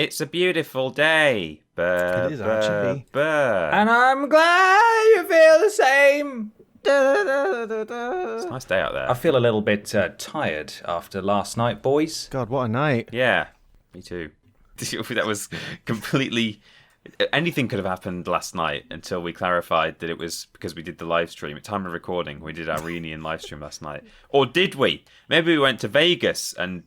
It's a beautiful day. It is, actually. And I'm glad you feel the same. it's a nice day out there. I feel a little bit tired after last night, boys. God, what a night. Yeah, me too. That was completely... Anything could have happened last night until we clarified that it was because we did the live stream. At time of recording, we did our reunion live stream last night. Or did we? Maybe we went to Vegas and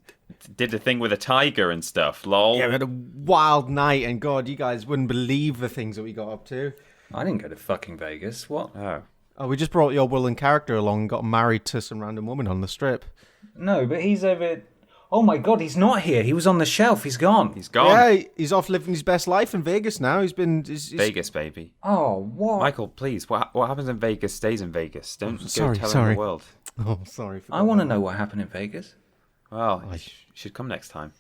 did a thing with a tiger and stuff. Lol. Yeah, we had a wild night, and God, you guys wouldn't believe the things that we got up to. I didn't go to fucking Vegas. What? Oh, we just brought your Will and character along and got married to some random woman on the strip. No, but he's over... Oh my God, he's not here. He was on the shelf. He's gone. He's gone. Yeah, he's off living his best life in Vegas now. He's Vegas, baby. Oh, what? Michael, please, what happens in Vegas stays in Vegas. Don't go telling sorry. the world. Oh, sorry. I want to know what happened in Vegas. Well, you should come next time.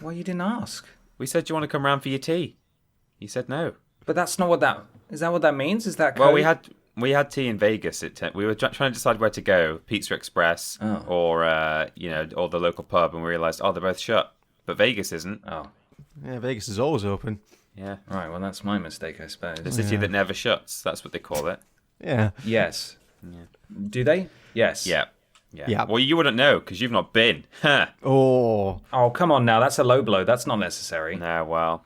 Why you didn't ask? We said you want to come round for your tea. You said no. But that's not what that... Is that what that means? Is that code? Well, we had tea in Vegas. We were trying to decide where to go, Pizza Express or or the local pub, and we realised, they're both shut. But Vegas isn't. Oh. Yeah, Vegas is always open. Yeah. Right, well, that's my mistake, I suppose. The city that never shuts. That's what they call it. Yeah. Yes. Yeah. Do they? Yes. Yeah. Yeah. Well, you wouldn't know because you've not been. Huh. Oh. Oh, come on now. That's a low blow. That's not necessary. No, well...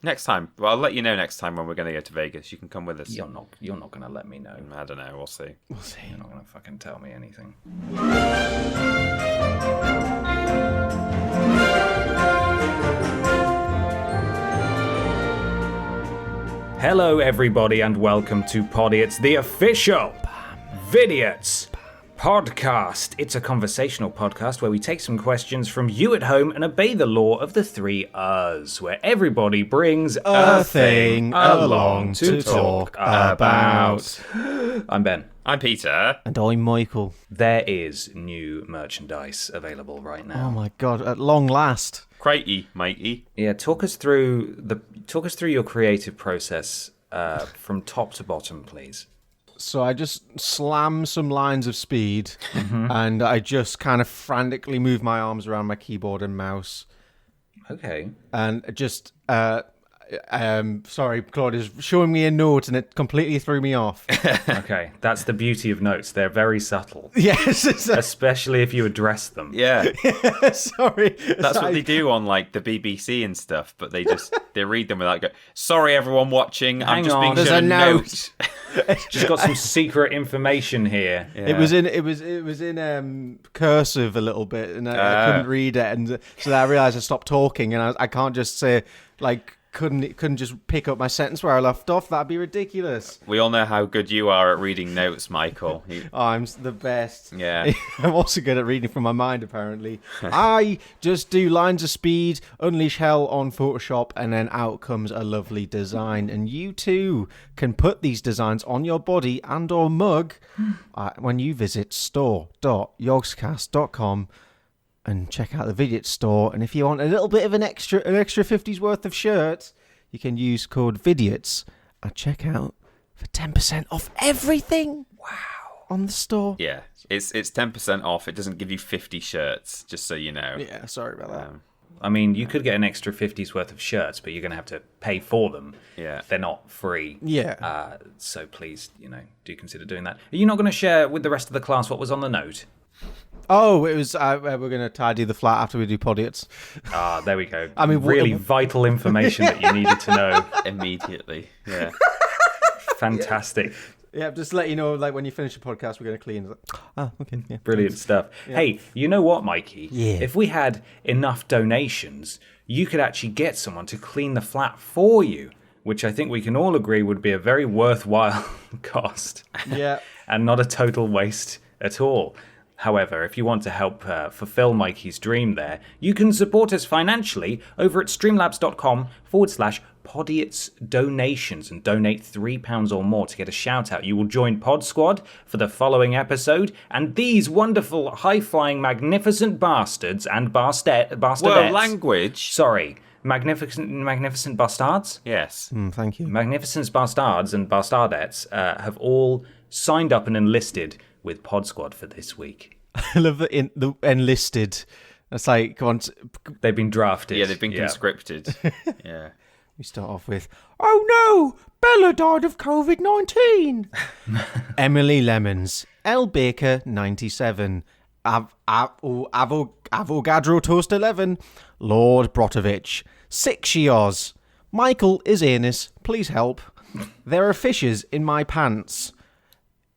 Next time. Well, I'll let you know next time when we're going to go to Vegas. You can come with us. You're not going to let me know. I don't know. We'll see. You're not going to fucking tell me anything. Hello, everybody, and welcome to Podiots, the official Vidiots podcast. It's a conversational podcast where we take some questions from you at home and obey the law of the three R's, where everybody brings A thing along to talk about. I'm Ben. I'm Peter. And I'm Michael. There is new merchandise available right now. Oh my God, at long last. Cratey, Mikey. Yeah, talk us through your creative process from top to bottom, please. So I just slam some lines of speed, and I just kind of frantically move my arms around my keyboard and mouse. Okay. And just, sorry, Claudia's showing me a note, and it completely threw me off. Okay, that's the beauty of notes. They're very subtle. Yes. Especially if you address them. Yeah. Sorry. That's what they do on like the BBC and stuff, but they read them without sorry everyone watching, I'm just being there's shown a note. Just got some secret information here. Yeah. It was in cursive a little bit, and I couldn't read it, and so I realized I stopped talking, and I can't just say couldn't just pick up my sentence where I left off. That'd be ridiculous. We all know how good you are at reading notes, Michael. I'm the best. Yeah. I'm also good at reading from my mind, apparently. I just do lines of speed, unleash hell on Photoshop, and then out comes a lovely design. And you too can put these designs on your body and or mug when you visit store.yogscast.com and check out the Vidiots store. And if you want a little bit of an extra 50's worth of shirts, you can use code Vidiots at checkout for 10% off everything. Wow. On the store. Yeah. It's 10% off. It doesn't give you 50 shirts, just so you know. Yeah, sorry about that. I mean, you could get an extra 50's worth of shirts, but you're going to have to pay for them. Yeah. They're not free. Yeah. So please, do consider doing that. Are you not going to share with the rest of the class what was on the note? Oh, it was. We're going to tidy the flat after we do Podiots. Ah, there we go. I mean, really vital information that you needed to know. Immediately. Yeah. Fantastic. Yeah, just to let you know, when you finish the podcast, we're going to clean. Okay. Yeah. Brilliant stuff. Yeah. Hey, you know what, Mikey? Yeah. If we had enough donations, you could actually get someone to clean the flat for you, which I think we can all agree would be a very worthwhile cost. Yeah. And not a total waste at all. However, if you want to help fulfill Mikey's dream there, you can support us financially over at streamlabs.com/Podiots donations and donate £3 or more to get a shout out. You will join Pod Squad for the following episode, and these wonderful, high-flying, magnificent bastards and bastardettes... Well, language. Sorry, magnificent bastards? Yes. Thank you. Magnificent bastards and bastardettes have all signed up and enlisted with Pod Squad for this week. I love the enlisted It's like, come on. They've been drafted. Yeah, they've been conscripted. Yeah. We start off with, oh no, Bella died of COVID-19. Emily Lemons, L. Baker, 97. Avogadro Toast 11. Lord Brotovich, 6 years. Michael is anus, please help. There are fishes in my pants.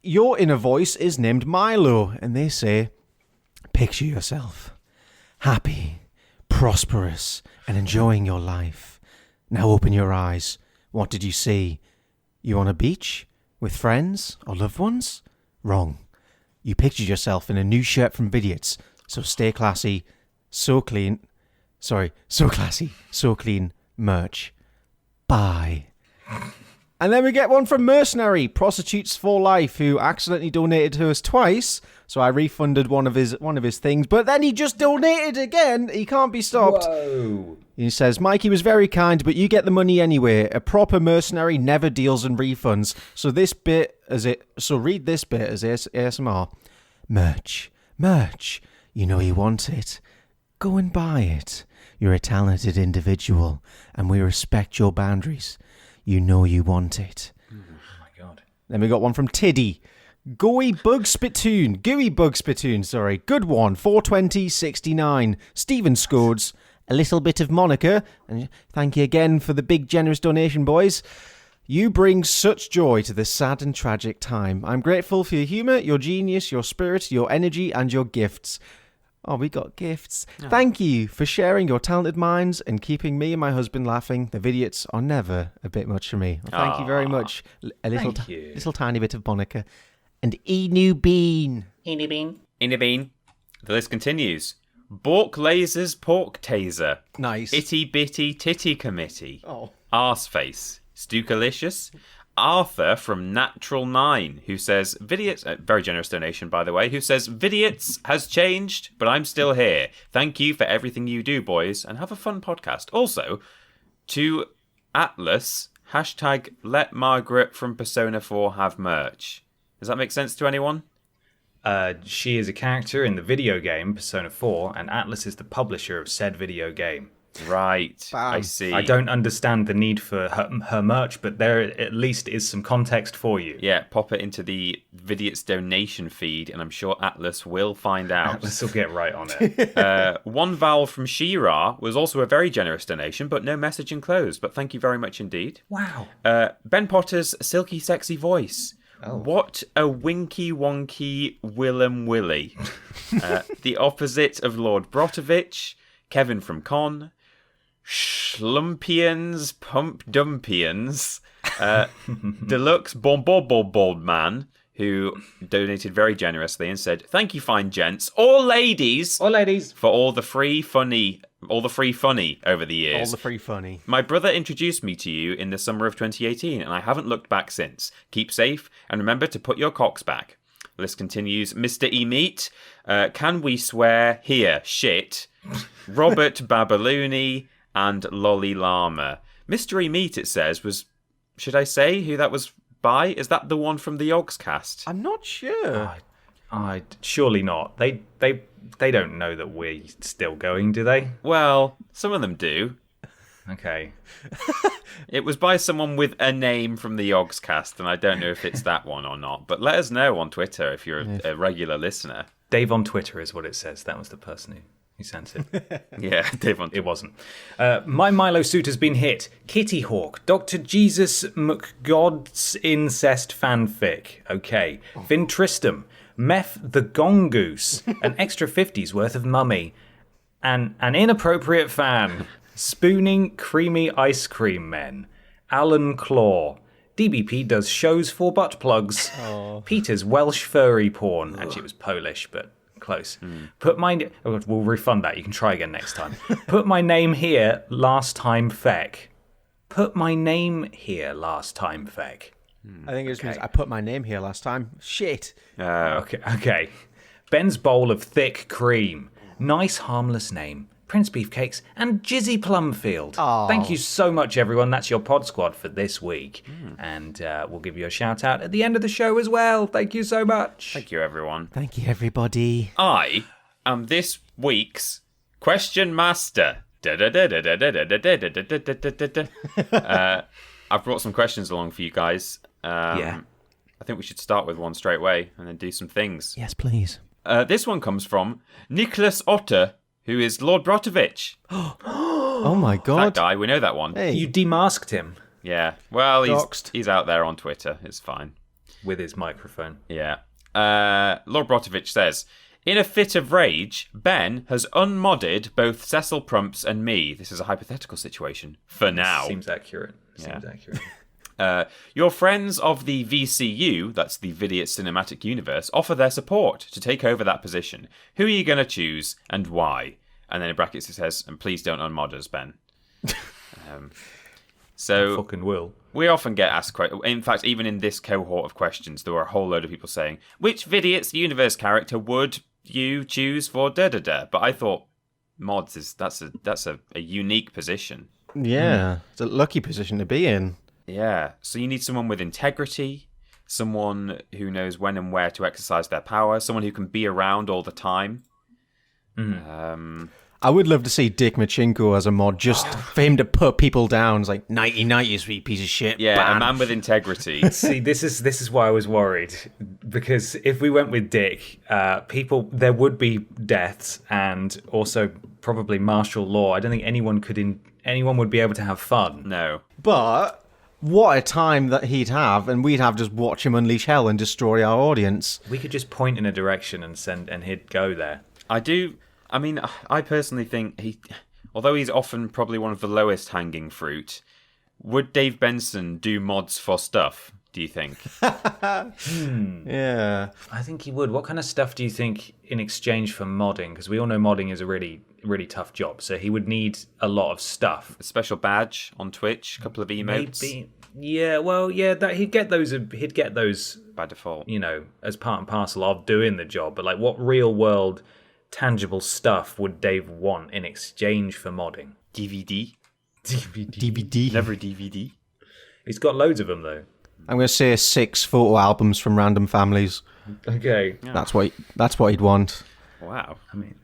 Your inner voice is named Milo, and they say, picture yourself happy, prosperous, and enjoying your life. Now open your eyes. What did you see? You on a beach? With friends or loved ones? Wrong. You pictured yourself in a new shirt from Vidiots. So stay classy, so clean. Sorry, so classy, so clean merch. Bye. And then we get one from Mercenary, Prostitutes for Life, who accidentally donated to us twice. So I refunded one of his things, but then he just donated again. He can't be stopped. Whoa. He says, Mikey was very kind, but you get the money anyway. A proper mercenary never deals in refunds. So read this bit as ASMR. Merch. You know you want it. Go and buy it. You're a talented individual, and we respect your boundaries. You know you want it. Oh my God. Then we got one from Tiddy. Gooey Bug Spittoon, sorry. Good one, 420.69. Stephen Scodes, a little bit of Monica. And thank you again for the big generous donation, boys. You bring such joy to this sad and tragic time. I'm grateful for your humour, your genius, your spirit, your energy, and your gifts. Oh, we got gifts. Oh. Thank you for sharing your talented minds and keeping me and my husband laughing. The Vidiots are never a bit much for me. Well, thank you very much. A little tiny bit of Monica. And Enu Bean. The list continues. Bork Lasers Pork Taser. Nice. Itty Bitty Titty Committee. Oh. Arseface. Stukalicious. Arthur from Natural 9, who says, Vidiots, very generous donation, by the way, who says, Vidiots has changed, but I'm still here. Thank you for everything you do, boys, and have a fun podcast. Also, to Atlas, hashtag let Margaret from Persona 4 have merch. Does that make sense to anyone? She is a character in the video game Persona 4, and Atlas is the publisher of said video game. Right, Bam. I see. I don't understand the need for her merch, but there at least is some context for you. Yeah, pop it into the Vidiots donation feed, and I'm sure Atlas will find out. Atlas will get right on it. One vowel from Shira was also a very generous donation, but no message enclosed. But thank you very much indeed. Wow. Ben Potter's silky, sexy voice. Oh. What a winky wonky Willem Willy. The opposite of Lord Brotovich. Kevin from Con. Schlumpians Pump Dumpians. Deluxe Bombobobold Man, who donated very generously and said, thank you, fine gents, or ladies, for all the free funny over the years. All the free funny. My brother introduced me to you in the summer of 2018, and I haven't looked back since. Keep safe, and remember to put your cocks back. List continues. Mr. E-Meat, can we swear here? Shit. Robert Babalooni and Lolly Llama. Mr. E-Meat, it says, was... Should I say who that was by? Is that the one from the Yogscast? I'm not sure. Surely not. They don't know that we're still going, do they? Well, some of them do. Okay. It was by someone with a name from the Yogscast, and I don't know if it's that one or not. But let us know on Twitter if you're a regular listener. Dave on Twitter is what it says. That was the person who sent it. Yeah, Dave on Twitter. It wasn't. My Milo suit has been hit. Kitty Hawk. Dr. Jesus McGod's incest fanfic. Okay. Vin Tristram. Meth the Gongoose. An extra 50's worth of mummy. An inappropriate fan. Spooning creamy ice cream men. Alan Claw. DBP does shows for butt plugs. Oh. Peter's Welsh furry porn. Actually, it was Polish, but close. We'll refund that. You can try again next time. Put my name here last time feck. Put my name here last time feck. I think it just means I put my name here last time. Shit. Okay. Ben's bowl of thick cream. Nice harmless name. Prince Beefcakes, and Jizzy Plumfield. Aww. Thank you so much, everyone. That's your pod squad for this week. And we'll give you a shout out at the end of the show as well. Thank you so much. Thank you, everyone. Thank you, everybody. I am this week's Question master. I've brought some questions along for you guys. I think we should start with one straight away and then do some things. Yes, please. This one comes from Nicholas Otter, who is Lord Brotovich. Oh my God. That guy, we know that one. Hey. You demasked him Yeah, well, Doxed. he's out there on Twitter. It's fine. with his microphone. Yeah. Lord Brotovich says, in a fit of rage, Ben has unmodded both Cecil Prumps and me. This is a hypothetical situation. For now. Seems accurate. Your friends of the VCU, that's the Vidiots Cinematic Universe, offer their support to take over that position. Who are you going to choose and why? And then in brackets it says, and please don't unmod us, Ben. So fucking will. we often get asked questions. In fact, even in this cohort of questions, there were a whole load of people saying, which Vidiots universe character would you choose for da-da-da? But I thought mods that's a unique position. Yeah, it's a lucky position to be in. Yeah, so you need someone with integrity, someone who knows when and where to exercise their power, someone who can be around all the time. I would love to see Dick Machinko as a mod, just for him to put people down. It's like, 90, you sweet piece of shit. Yeah, Bam. a man with integrity. See, this is why I was worried, because if we went with Dick, there would be deaths and also probably martial law. I don't think anyone would be able to have fun. No. But what a time that he'd have, and we'd have just watch him unleash hell and destroy our audience. We could just point in a direction and he'd go there. I personally think although he's often probably one of the lowest hanging fruit, would Dave Benson do mods for stuff, do you think? Yeah. I think he would. What kind of stuff do you think in exchange for modding? Because we all know modding is a really, really tough job. So he would need a lot of stuff. A special badge on Twitch, a couple of emotes. Maybe. Yeah, well, yeah, he'd get those By default. as part and parcel of doing the job. But like, what real world tangible stuff would Dave want in exchange for modding? DVD. DVD. Never a DVD. He's got loads of them though. I'm going to say 6 photo albums from random families. Okay. Yeah. That's what he'd want. Wow.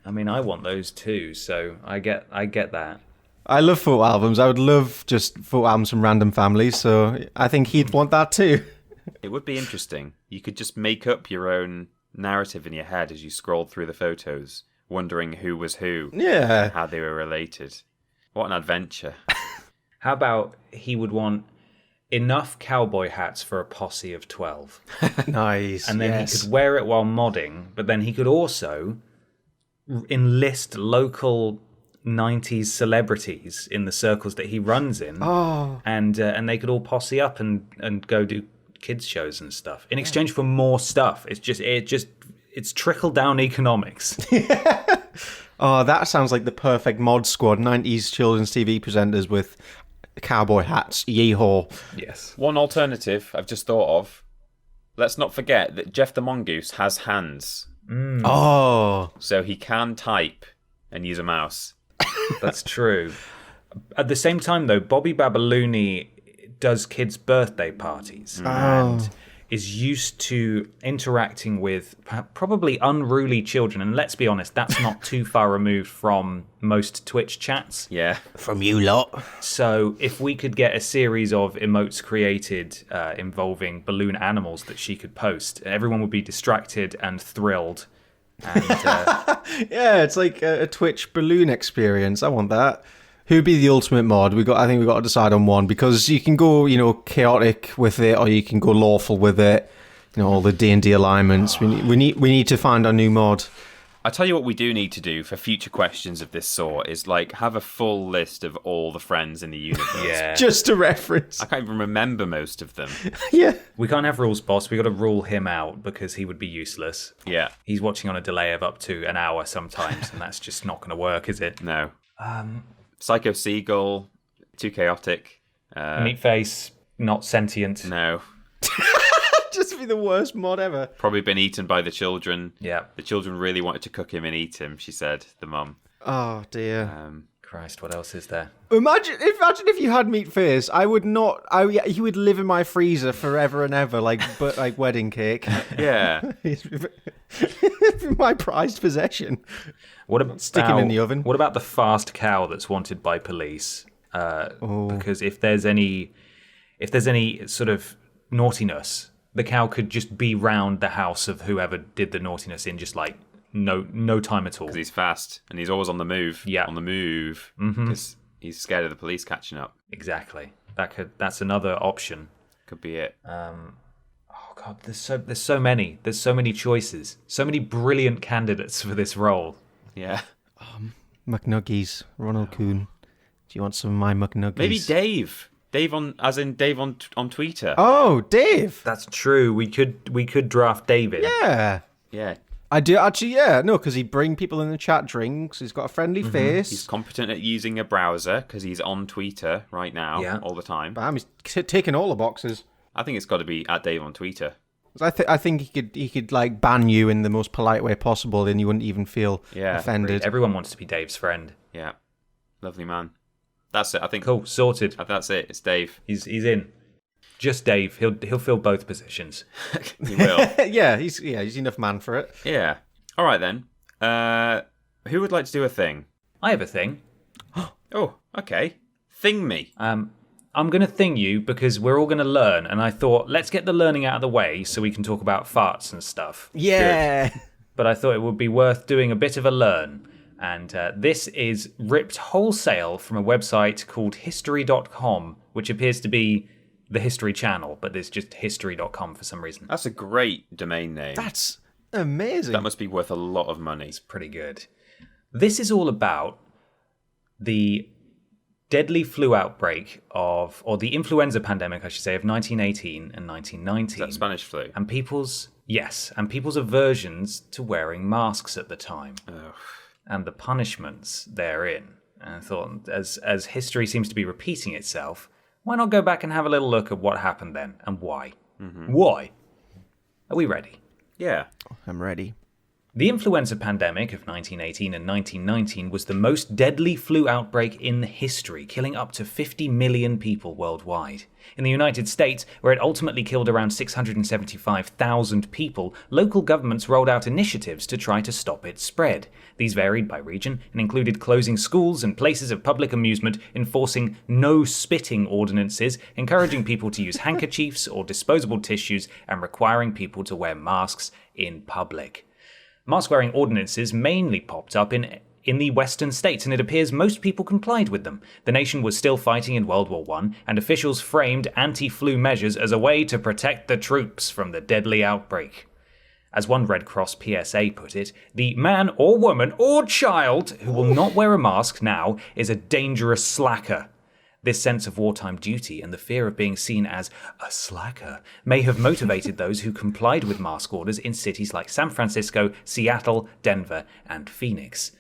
I mean, I want those too. So I get that. I love photo albums. I would love just photo albums from random families, so I think he'd want that too. It would be interesting. You could just make up your own narrative in your head as you scrolled through the photos, wondering who was who, Yeah. how they were related. What an adventure. How about he would want enough cowboy hats for a posse of 12? Nice. And then yes. he could wear it while modding, but then he could also enlist local 90s celebrities in the circles that he runs in. Oh. And they could all posse up and go do kids shows and stuff in exchange for more stuff. It's trickle down economics. Oh, that sounds like the perfect mod squad. 90s children's TV presenters with cowboy hats. Yeehaw. Yes. One alternative I've just thought of. Let's not forget that Jeff the Mongoose has hands, Oh. so he can type and use a mouse. That's true. At the same time, though, Bobby Babalooni does kids' birthday parties and is used to interacting with probably unruly children. And let's be honest, that's not too far removed from most Twitch chats. Yeah. From you lot. So if we could get a series of emotes created involving balloon animals that she could post, everyone would be distracted and thrilled. And Yeah, it's like a Twitch balloon experience. I want that. Who'd be the ultimate mod? I think we've got to decide on one, because you can go, chaotic with it, or you can go lawful with it. All the D&D alignments. We need to find our new mod. I tell you what we do need to do for future questions of this sort is have a full list of all the friends in the universe. yeah, Just a reference. I can't even remember most of them. Yeah. we can't have rules, boss. We got to rule him out because he would be useless. Yeah. He's watching on a delay of up to an hour sometimes, and that's just not going to work, is it? No. Psycho Seagull, too chaotic. Meatface, not sentient. No. Just be the worst mod ever. Probably been eaten by the children. Yeah. The children really wanted to cook him and eat him, she said, the mum. Oh, dear. Christ, what else is there? Imagine if you had meat first. I would not. He would live in my freezer forever and ever, like wedding cake. Yeah. My prized possession. What about Stick him in the oven? What about the fast cow that's wanted by police? Because if there's any sort of naughtiness, the cow could just be round the house of whoever did the naughtiness in just like no time at all. Because he's fast and he's always on the move. Yeah. On the move. Because he's scared of the police catching up. Exactly. That's another option. Could be it. Oh God, there's so many. There's so many choices. So many brilliant candidates for this role. Yeah. McNuggies, Ronald Coon. Do you want some of my McNuggies? Maybe Dave. Dave on Twitter. Oh, Dave. That's true. We could draft David. Yeah. Yeah. I do actually, yeah. No, because he'd bring people in the chat drinks. He's got a friendly face. He's competent at using a browser because he's on Twitter right now all the time. Bam, he's ticking all the boxes. I think it's got to be at Dave on Twitter. I think he could like ban you in the most polite way possible, and you wouldn't even feel offended. Everyone wants to be Dave's friend. Yeah, lovely man. That's it. I think. Cool, sorted. That's it. It's Dave. He's in. Just Dave. He'll fill both positions. He will. yeah, he's enough man for it. Yeah. All right then. Who would like to do a thing? I have a thing. Oh, okay. Thing me. I'm going to thing you because we're all going to learn, and I thought, let's get the learning out of the way so we can talk about farts and stuff. Yeah. Good. But I thought it would be worth doing a bit of a learn. And this is ripped wholesale from a website called history.com, which appears to be the History Channel, but there's just history.com for some reason. That's a great domain name. That's amazing. That must be worth a lot of money. It's pretty good. This is all about the deadly flu outbreak or the influenza pandemic, I should say, of 1918 and 1919. Is that Spanish flu? And people's aversions to wearing masks at the time. Ugh. And the punishments therein. And I thought, as history seems to be repeating itself, why not go back and have a little look at what happened then and why? Mm-hmm. Why? Are we ready? Yeah. I'm ready. The influenza pandemic of 1918 and 1919 was the most deadly flu outbreak in history, killing up to 50 million people worldwide. In the United States, where it ultimately killed around 675,000 people, local governments rolled out initiatives to try to stop its spread. These varied by region and included closing schools and places of public amusement, enforcing no spitting ordinances, encouraging people to use handkerchiefs or disposable tissues, and requiring people to wear masks in public. Mask-wearing ordinances mainly popped up in the western states, and it appears most people complied with them. The nation was still fighting in World War I, and officials framed anti-flu measures as a way to protect the troops from the deadly outbreak. As one Red Cross PSA put it, the man or woman or child who will not wear a mask now is a dangerous slacker. This sense of wartime duty and the fear of being seen as a slacker may have motivated those who complied with mask orders in cities like San Francisco, Seattle, Denver, and Phoenix.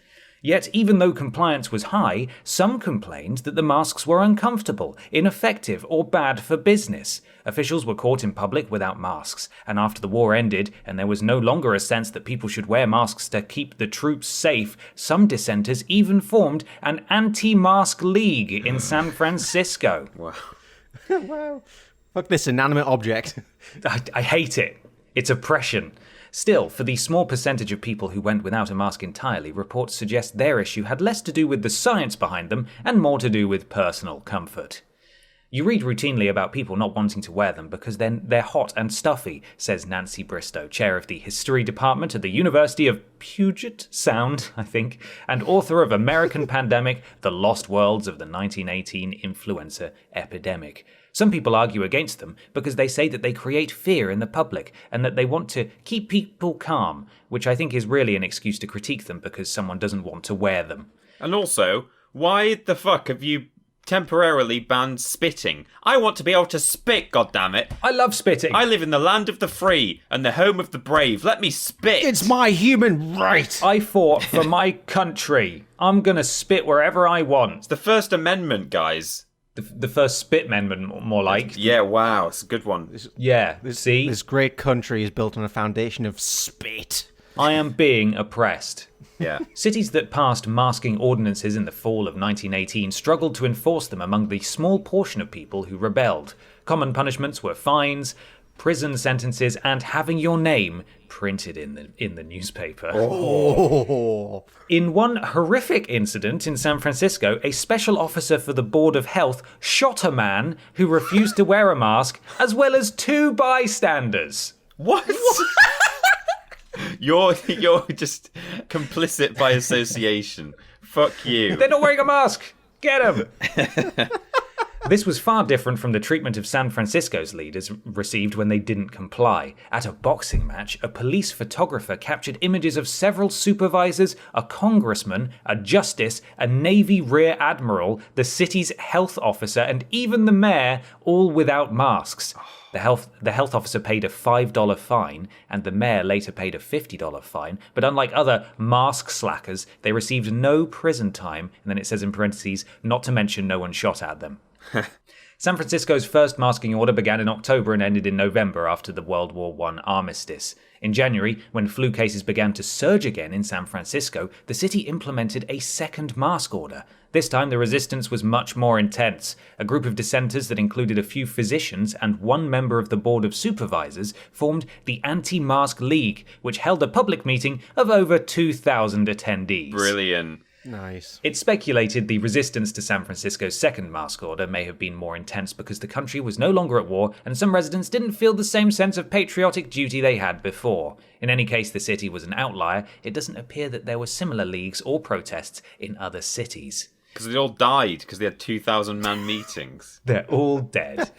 Yet, even though compliance was high, some complained that the masks were uncomfortable, ineffective, or bad for business. Officials were caught in public without masks, and after the war ended and there was no longer a sense that people should wear masks to keep the troops safe, some dissenters even formed an anti-mask league in San Francisco. Wow. Wow. Fuck this inanimate object. I hate it. It's oppression. Still, for the small percentage of people who went without a mask entirely, reports suggest their issue had less to do with the science behind them and more to do with personal comfort. You read routinely about people not wanting to wear them because then they're hot and stuffy, says Nancy Bristow, chair of the History Department at the University of Puget Sound, I think, and author of American Pandemic, The Lost Worlds of the 1918 Influenza Epidemic. Some people argue against them because they say that they create fear in the public and that they want to keep people calm, which I think is really an excuse to critique them because someone doesn't want to wear them. And also, why the fuck have you temporarily banned spitting? I want to be able to spit, goddammit. I love spitting. I live in the land of the free and the home of the brave. Let me spit. It's my human right. I fought for my country. I'm gonna spit wherever I want. It's the First Amendment, guys. The first spit amendment, more like. Yeah, wow, it's a good one. Yeah, This great country is built on a foundation of spit. I am being oppressed. Yeah. Cities that passed masking ordinances in the fall of 1918 struggled to enforce them among the small portion of people who rebelled. Common punishments were fines, prison sentences, and having your name printed in the newspaper. Oh. In one horrific incident in San Francisco, a special officer for the Board of Health shot a man who refused to wear a mask, as well as 2 bystanders. What? You're just complicit by association. Fuck you. They're not wearing a mask. Get them. This was far different from the treatment of San Francisco's leaders received when they didn't comply. At a boxing match, a police photographer captured images of several supervisors, a congressman, a justice, a Navy rear admiral, the city's health officer, and even the mayor, all without masks. The health officer paid a $5 fine, and the mayor later paid a $50 fine. But unlike other mask slackers, they received no prison time, and then it says in parentheses, not to mention no one shot at them. San Francisco's first masking order began in October and ended in November after the World War I armistice. In January, when flu cases began to surge again in San Francisco, the city implemented a second mask order. This time the resistance was much more intense. A group of dissenters that included a few physicians and one member of the Board of Supervisors formed the Anti-Mask League, which held a public meeting of over 2,000 attendees. Brilliant. Nice. It's speculated the resistance to San Francisco's second mask order may have been more intense because the country was no longer at war and some residents didn't feel the same sense of patriotic duty they had before. In any case, the city was an outlier. It doesn't appear that there were similar leagues or protests in other cities. Because they all died because they had 2,000-man meetings. They're all dead.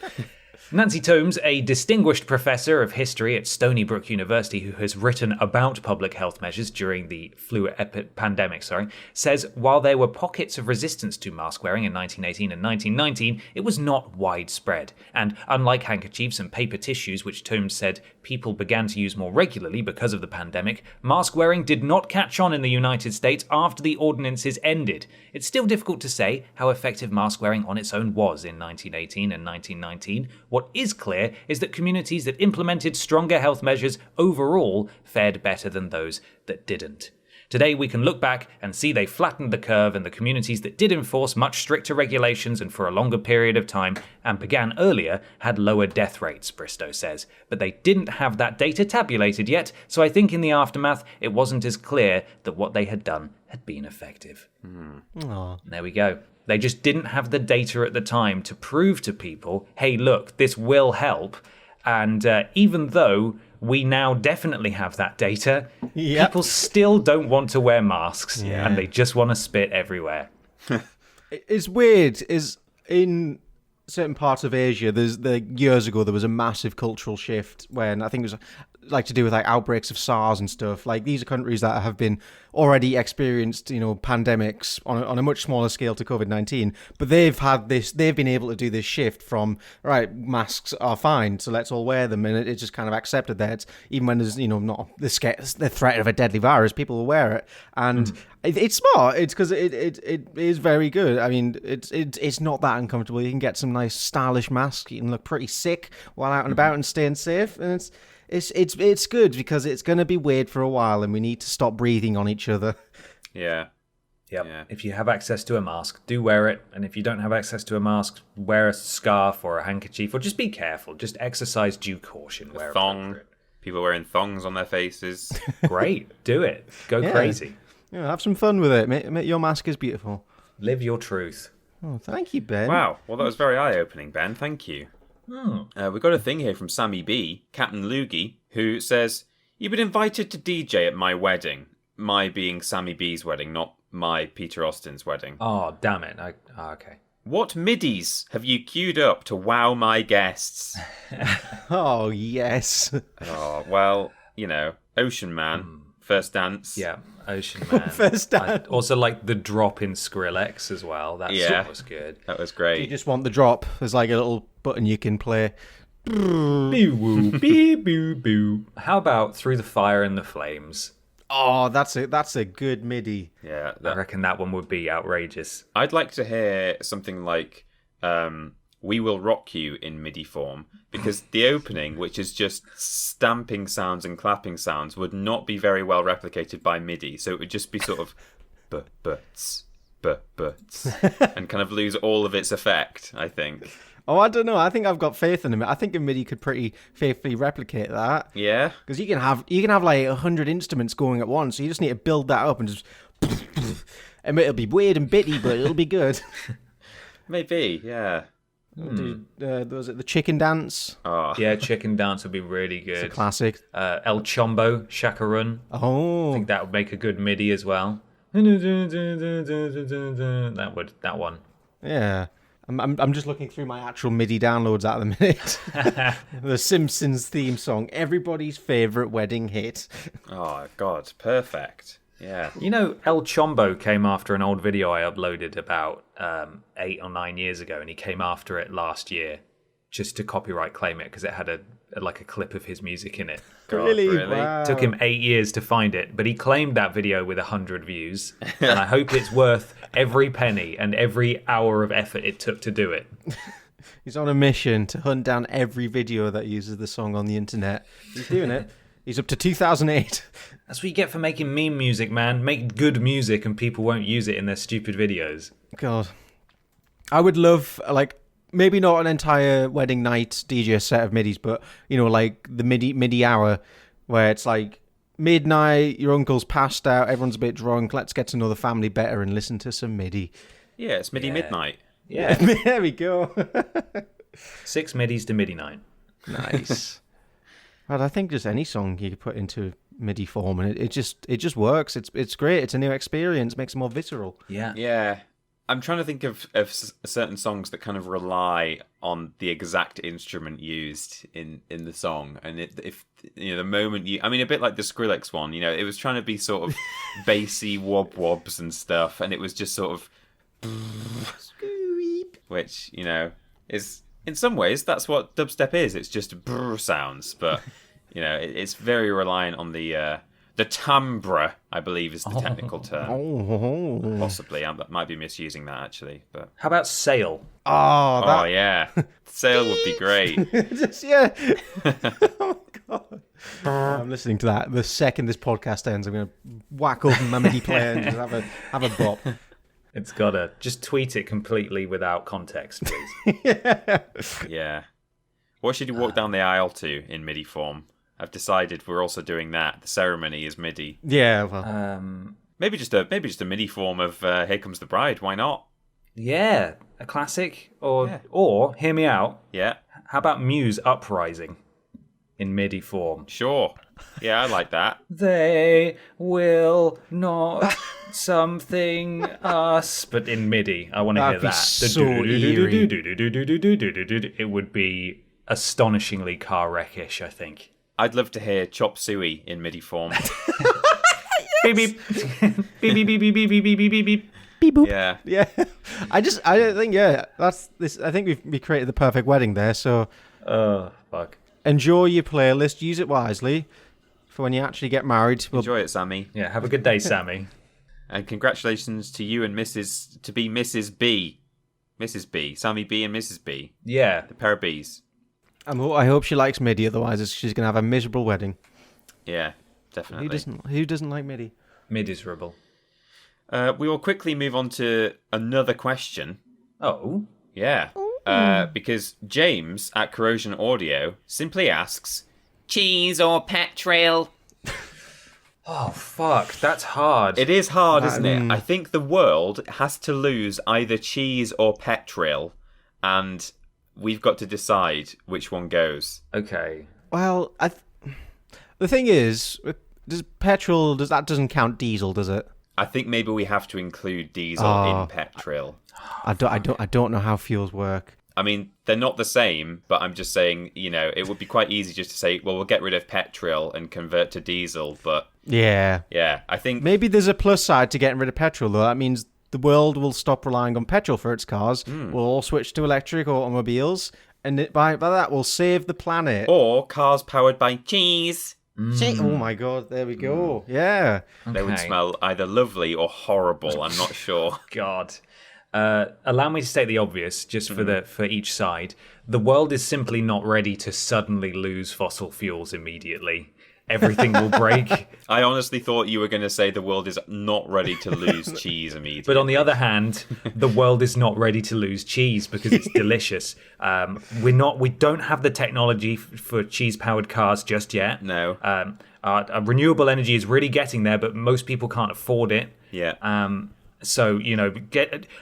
Nancy Tomes, a distinguished professor of history at Stony Brook University who has written about public health measures during the flu pandemic, says while there were pockets of resistance to mask wearing in 1918 and 1919, it was not widespread. And unlike handkerchiefs and paper tissues, which Tomes said people began to use more regularly because of the pandemic, mask wearing did not catch on in the United States after the ordinances ended. It's still difficult to say how effective mask wearing on its own was in 1918 and 1919. What is clear is that communities that implemented stronger health measures overall fared better than those that didn't. Today we can look back and see they flattened the curve, and the communities that did enforce much stricter regulations and for a longer period of time and began earlier had lower death rates, Bristow says. But they didn't have that data tabulated yet, so I think in the aftermath it wasn't as clear that what they had done had been effective. There we go. They just didn't have the data at the time to prove to people, hey, look, this will help. And even though we now definitely have that data, people still don't want to wear masks and they just want to spit everywhere. It's weird. Is in certain parts of Asia, years ago there was a massive cultural shift when I think it was like to do with like outbreaks of SARS and stuff. Like these are countries that have been already experienced, pandemics on a much smaller scale to COVID-19, but they've been able to do this shift from, right, masks are fine, so let's all wear them, and it's just kind of accepted that even when there's, not the threat of a deadly virus, people will wear it. And it's smart. It's because it is very good. I mean, it's not that uncomfortable. You can get some nice stylish masks. You can look pretty sick while out and about and staying safe, and it's good because it's going to be weird for a while, and we need to stop breathing on each other. Yeah. Yep. Yeah. If you have access to a mask, do wear it. And if you don't have access to a mask, wear a scarf or a handkerchief, or just be careful. Just exercise due caution. A thong. People wearing thongs on their faces. Great. Do it. Go crazy. Yeah, have some fun with it. Make your mask is beautiful. Live your truth. Oh, thank you, Ben. Wow. Well, that was very eye-opening, Ben. Thank you. We've got a thing here from Sammy B, Captain Loogie, who says, "You've been invited to DJ at my wedding." My being Sammy B's wedding, not my Peter Austin's wedding. Oh, damn it. Okay. What middies have you queued up to wow my guests? Oh, yes. Oh, well, Ocean Man, First Dance. Yeah, Ocean Man. First Dance. I also like the drop in Skrillex as well. That was good. That was great. You just want the drop. There's like a little button you can play. Boo-woo, bee-boo-boo. How about Through the Fire and the Flames? Oh, that's a good MIDI. Yeah, I reckon that one would be outrageous. I'd like to hear something like We Will Rock You in MIDI form, because the opening, which is just stamping sounds and clapping sounds, would not be very well replicated by MIDI. So it would just be sort of buts, and kind of lose all of its effect, I think. Oh, I don't know. I think I've got faith in him. I think a MIDI could pretty faithfully replicate that. Yeah? Because you can have like 100 instruments going at once, so you just need to build that up and just... and it'll be weird and bitty, but it'll be good. Maybe, yeah. Was it the chicken dance? Oh. Yeah, chicken dance would be really good. It's a classic. El Chombo, Shaka Run. Oh. I think that would make a good MIDI as well. That one. Yeah. I'm just looking through my actual MIDI downloads at the minute. The Simpsons theme song, everybody's favourite wedding hit. Oh, God, perfect. Yeah. You know, El Chombo came after an old video I uploaded about 8 or 9 years ago, and he came after it last year just to copyright claim it because it had a clip of his music in it. God, Really? Wow. Took him 8 years to find it, but he claimed that video with 100 views, and I hope it's worth every penny and every hour of effort it took to do it. He's on a mission to hunt down every video that uses the song on the internet. He's doing it. He's up to 2008. That's what you get for making meme music, man. Make good music and people won't use it in their stupid videos. God. I would love, like, maybe not an entire wedding night DJ set of MIDIs, but, you know, like the MIDI hour where it's like midnight, your uncle's passed out, everyone's a bit drunk, let's get to know the family better and listen to some MIDI. Yeah, it's MIDI midnight. Yeah. There we go. 6 midis to MIDI night. Nice. But I think just any song you could put into MIDI form and it just works. It's great. It's a new experience, makes it more visceral. Yeah. Yeah. I'm trying to think of certain songs that kind of rely on the exact instrument used in the song, and if you know the moment you, I mean, a bit like the Skrillex one, you know, it was trying to be sort of bassy wobs and stuff, and it was just sort of, which you know is in some ways that's what dubstep is. It's just sounds, but you know it's very reliant on the timbre, I believe, is the technical term. Oh. Possibly, I might be misusing that actually. But How about Sail? Oh, yeah, Sail would be great. just, yeah. Oh, God. I'm listening to that. The second this podcast ends, I'm going to whack up my MIDI player and just have a bop. It's gotta just tweet it completely without context, please. Yeah. What should you walk down the aisle to in MIDI form? I've decided we're also doing that. The ceremony is MIDI. Yeah, well. Maybe just a MIDI form of Here Comes the Bride. Why not? Yeah, a classic. Or hear me out. Yeah. How about Muse Uprising in MIDI form? Sure. Yeah, I like that. They will not something us, but in MIDI. I want to hear That'd be that. so eerie. It would be astonishingly car wreckish, I think. I'd love to hear Chop Suey in MIDI form. Beep beep. Beep beep beep beep beep beep beep beep beep. Beep boop. Yeah. Yeah. I think, that's this. I think we created the perfect wedding there. So Oh, fuck. enjoy your playlist. Use it wisely for when you actually get married. Well, Enjoy it, Sammy. Yeah, have a good day, Sammy. And congratulations to you and Mrs. B. Mrs. B. Sammy B and Mrs. B. Yeah. The pair of Bs. I hope she likes MIDI. Otherwise, she's going to have a miserable wedding. Yeah, definitely. Who doesn't like MIDI? Miserable. We will quickly move on to another question. Oh. Yeah. Because James at Corrosion Audio simply asks, cheese or petrol? Oh, fuck. That's hard. It is hard, isn't it? I think the world has to lose either cheese or petrol, and we've got to decide which one goes. Okay. Well, the thing is, does petrol doesn't count diesel, does it? I think maybe we have to include diesel in petrol. I don't know how fuels work. I mean, they're not the same, but I'm just saying, you know, it would be quite easy just to say, well, we'll get rid of petrol and convert to diesel. But Yeah. I think Maybe there's a plus side to getting rid of petrol, though. That means the world will stop relying on petrol for its cars. We'll all switch to electric automobiles, and by that, we'll save the planet. or cars powered by cheese. Oh my God, there we go. Yeah. They would Okay. smell either lovely or horrible. I'm not sure. God. allow me to state the obvious, just for each side. The world is simply not ready to suddenly lose fossil fuels immediately. Everything will break. I honestly thought you were going to say the world is not ready to lose cheese immediately. But on the other hand, the world is not ready to lose cheese because it's delicious. We don't have the technology for cheese-powered cars just yet. No. Our renewable energy is really getting there, but most people can't afford it. Yeah. So,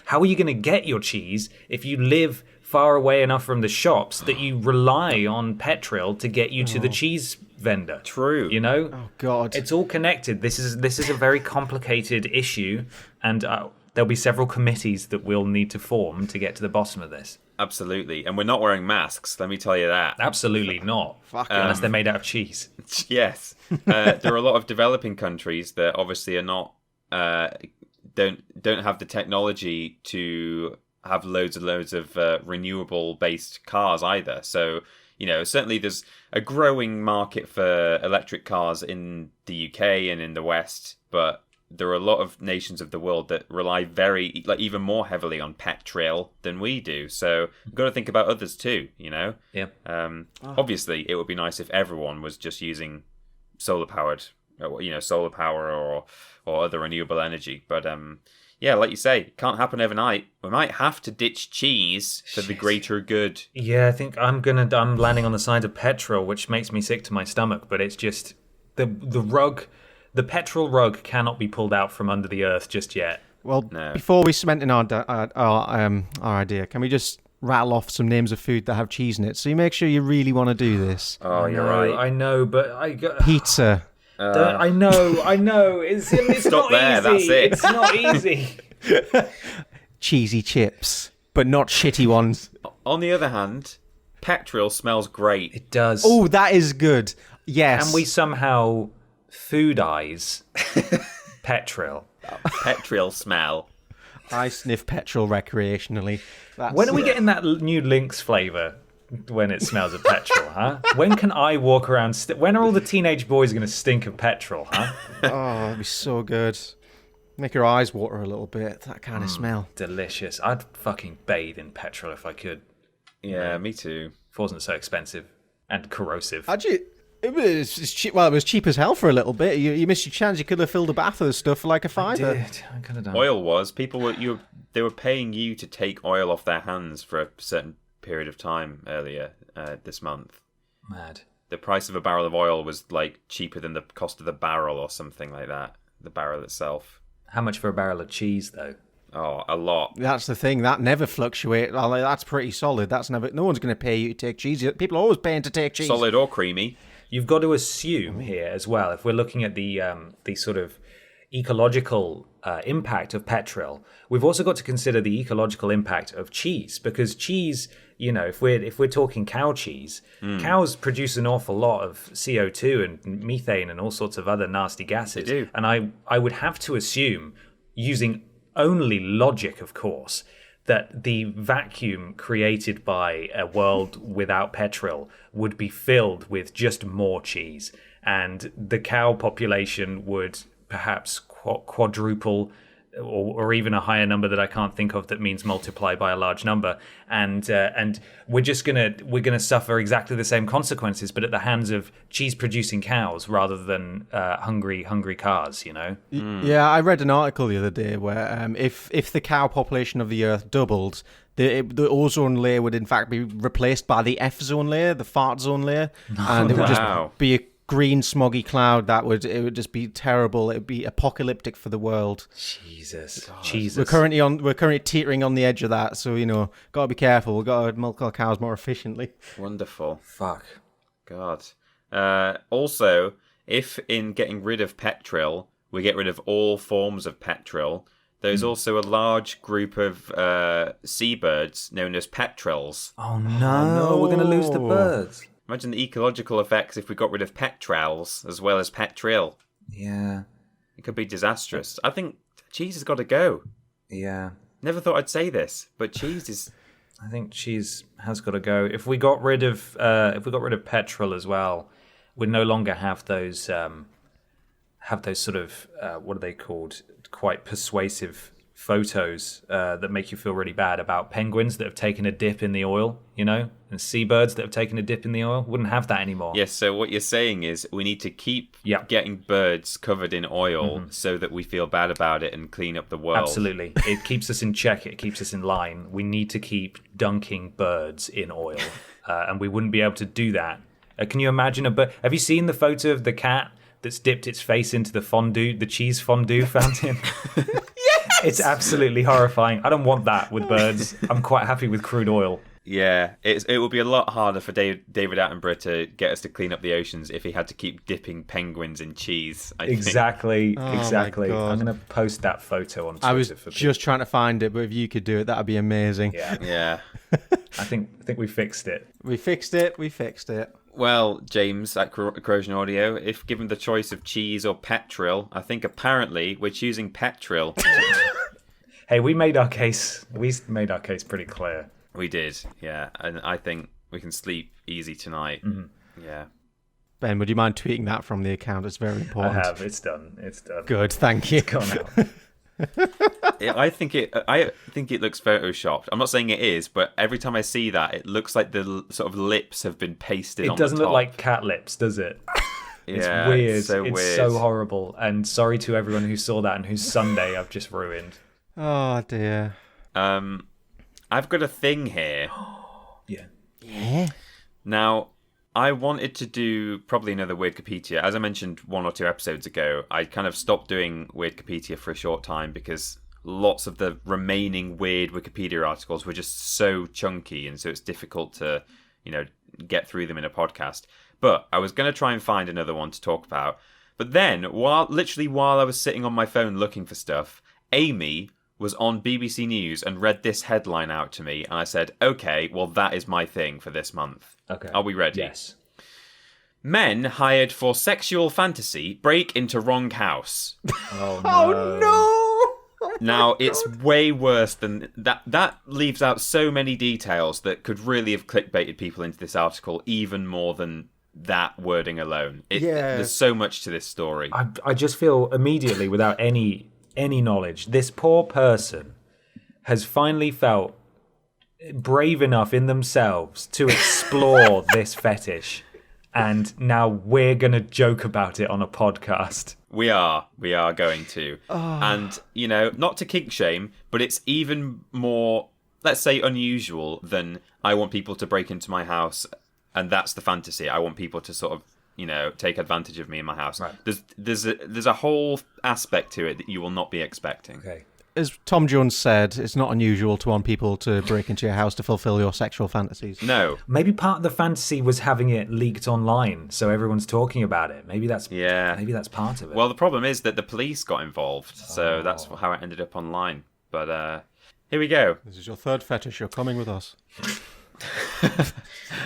how are you going to get your cheese if you live far away enough from the shops that you rely on Petrol to get you to the cheese vendor? True. Oh God. It's all connected. This is a very complicated issue, and there'll be several committees that we'll need to form to get to the bottom of this. Absolutely. And we're not wearing masks, let me tell you that. Absolutely not. Unless they're made out of cheese. Yes. There are a lot of developing countries that obviously are not don't have the technology to have loads and loads of renewable based cars either. So, certainly there's a growing market for electric cars in the UK and in the West, but there are a lot of nations of the world that rely even more heavily on petrol than we do. So we've got to think about others too, Yeah. Obviously, it would be nice if everyone was just using solar power or other renewable energy. But yeah, like you say, can't happen overnight. We might have to ditch cheese for the greater good. Yeah, I think I'm landing on the side of Petrol, which makes me sick to my stomach. But it's just the petrol rug cannot be pulled out from under the earth just yet. Well, No. before we cement in our idea, can we just rattle off some names of food that have cheese in it? So you make sure you really want to do this. Oh, you're right. I know, but Pizza. I know. It's Stop not there, easy. that's it. It's not easy. Cheesy chips, but not shitty ones. On the other hand, petrol smells great. It does. Oh, that is good. Yes. Can we somehow foodize Petrol? Petrol smell. I sniff petrol recreationally. When are we getting that new Lynx flavour when it smells of petrol, huh? When can I walk around... when are all the teenage boys going to stink of petrol, huh? Oh, that'd be so good. Make your eyes water a little bit, that kind of smell. Delicious. I'd fucking bathe in petrol if I could. Yeah, me too. If it wasn't so expensive and corrosive. Actually, it was cheap. Well, it was cheap as hell for a little bit. You missed your chance. You could have filled a bath of the stuff for like a fiver. I could have done. Oil was. They were paying you to take oil off their hands for a certain period of time earlier this month. Mad. The price of a barrel of oil was like cheaper than the cost of the barrel or something like that. The barrel itself. How much for a barrel of cheese, though? Oh, a lot. That's the thing. That never fluctuates. Well, that's pretty solid. That's never. No one's going to pay you to take cheese. People are always paying to take cheese. Solid or creamy. You've got to assume here as well, if we're looking at the sort of ecological impact of petrol, we've also got to consider the ecological impact of cheese, because cheese, if we're talking cow cheese, cows produce an awful lot of CO2 and methane and all sorts of other nasty gases. They do. And I would have to assume, using only logic, of course, that the vacuum created by a world without petrol would be filled with just more cheese, and the cow population would perhaps quadruple, or even a higher number that I can't think of that means multiply by a large number, and we're gonna suffer exactly the same consequences, but at the hands of cheese producing cows rather than hungry cars. Yeah, I read an article the other day where if the cow population of the Earth doubled, the ozone layer would in fact be replaced by the F zone layer, the fart zone layer, and it would just be a green smoggy cloud it would just be terrible. It would be apocalyptic for the world. Jesus. We're currently teetering on the edge of that, so gotta be careful. We've got to milk our cows more efficiently. Wonderful. Fuck. God. Also, if in getting rid of petrol, we get rid of all forms of petrol, there's also a large group of seabirds known as petrels. Oh no, we're gonna lose the birds. Imagine the ecological effects if we got rid of petrels as well as petrol. Yeah. It could be disastrous. I think cheese has got to go. Yeah. Never thought I'd say this, but cheese is... I think cheese has got to go. If we got rid of petrol as well, we'd no longer have those sort of what are they called? Quite persuasive photos that make you feel really bad about penguins that have taken a dip in the oil, and seabirds that have taken a dip in the oil. Wouldn't have that anymore. Yes, so what you're saying is we need to keep getting birds covered in oil so that we feel bad about it and clean up the world. Absolutely. It keeps us in check. It keeps us in line. We need to keep dunking birds in oil, and we wouldn't be able to do that. Can you imagine a bird? Have you seen the photo of the cat that's dipped its face into the cheese fondue fountain? Yes! It's absolutely horrifying. I don't want that with birds. I'm quite happy with crude oil. Yeah, it would be a lot harder for David Attenborough to get us to clean up the oceans if he had to keep dipping penguins in cheese. I think. Exactly. I'm going to post that photo on Twitter. I was just trying to find it, but if you could do it, that would be amazing. Yeah. I think we fixed it. We fixed it. Well, James at Corrosion Audio, if given the choice of cheese or Petrol, I think apparently we're choosing Petrol. Hey, we made our case. We made our case pretty clear. We did, yeah. And I think we can sleep easy tonight. Mm-hmm. Yeah. Ben, would you mind tweeting that from the account? It's very important. I have. It's done. Good, thank you. It's gone out. I think it looks photoshopped. I'm not saying it is, but every time I see that, it looks like the sort of lips have been pasted on the top. It doesn't look like cat lips, does it? It's weird. It's so horrible. And sorry to everyone who saw that and whose Sunday I've just ruined. Oh, dear. I've got a thing here. Yeah? Now, I wanted to do probably another Weirdcopedia. As I mentioned 1 or 2 episodes ago, I kind of stopped doing Weirdcopedia for a short time because lots of the remaining weird Wikipedia articles were just so chunky, and so it's difficult to, get through them in a podcast. But I was going to try and find another one to talk about. But then, while I was sitting on my phone looking for stuff, Amy was on BBC News and read this headline out to me, and I said, okay, well, that is my thing for this month. Okay. Are we ready? Yes. Men hired for sexual fantasy break into wrong house. Oh, no. Now, it's way worse than that. That leaves out so many details that could really have clickbaited people into this article, even more than that wording alone. There's so much to this story. I just feel immediately, without any knowledge, this poor person has finally felt brave enough in themselves to explore this fetish, and now we're gonna joke about it on a podcast. We are going to. And not to kink shame, but it's even more, let's say, unusual than I want people to break into my house and that's the fantasy. I want people to sort of take advantage of me in my house. Right. There's a whole aspect to it that you will not be expecting. Okay. As Tom Jones said, it's not unusual to want people to break into your house to fulfill your sexual fantasies. No. Maybe part of the fantasy was having it leaked online, so everyone's talking about it. Maybe that's part of it. Well, the problem is that the police got involved, so that's how it ended up online. But here we go. This is your third fetish. You're coming with us.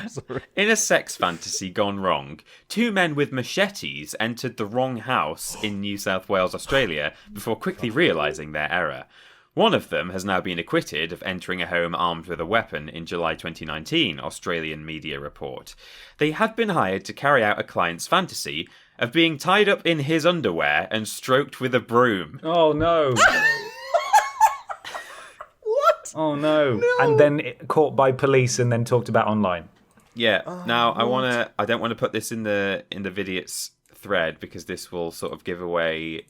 Sorry. In a sex fantasy gone wrong, 2 men with machetes entered the wrong house in New South Wales, Australia, before quickly realising their error. One of them has now been acquitted of entering a home armed with a weapon in July 2019, Australian media report. They had been hired to carry out a client's fantasy of being tied up in his underwear and stroked with a broom. Oh, no. Oh no. And then caught by police and then talked about online. Yeah. Now I don't want to put this in the Vidiots thread because this will sort of give away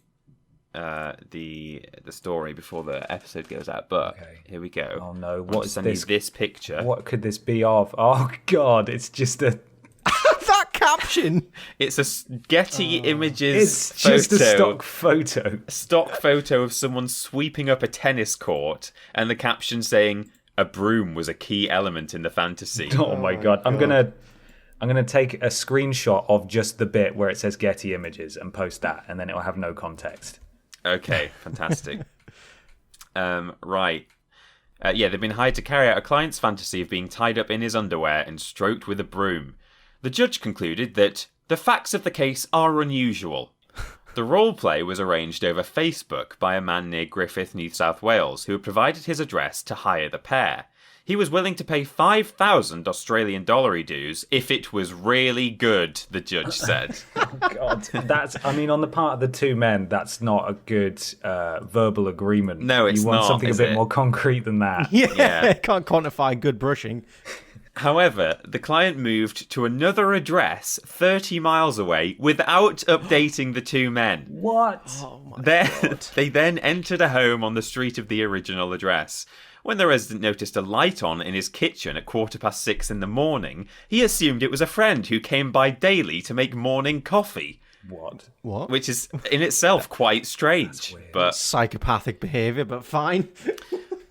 the story before the episode goes out. But here we go. Oh no. What is this? This picture. What could this be of? Oh god, it's just a that caption. It's a Getty Images it's photo. Just a stock photo. A stock photo of someone sweeping up a tennis court and the caption saying a broom was a key element in the fantasy. Oh my god. I'm gonna take a screenshot of just the bit where it says Getty Images and post that, and then it'll have no context. Okay, fantastic. Right. They've been hired to carry out a client's fantasy of being tied up in his underwear and stroked with a broom. The judge concluded that the facts of the case are unusual. The roleplay was arranged over Facebook by a man near Griffith, New South Wales, who had provided his address to hire the pair. He was willing to pay 5,000 Australian dollar dues if it was really good, the judge said. God, on the part of the two men, that's not a good verbal agreement. No, it's You want not, something a is bit it? more concrete than that. Yeah, can't quantify good brushing. However, the client moved to another address 30 miles away without updating the two men. What? Oh my God. They then entered a home on the street of the original address. When the resident noticed a light on in his kitchen at 6:15 in the morning, he assumed it was a friend who came by daily to make morning coffee. What? Which is in itself quite strange. But Psychopathic behaviour, but fine.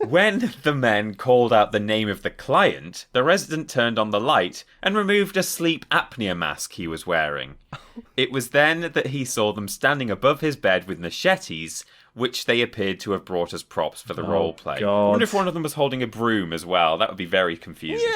when the men called out the name of the client, the resident turned on the light and removed a sleep apnea mask he was wearing. It was then that he saw them standing above his bed with machetes, which they appeared to have brought as props for the role play. God. I wonder if one of them was holding a broom as well. That would be very confusing.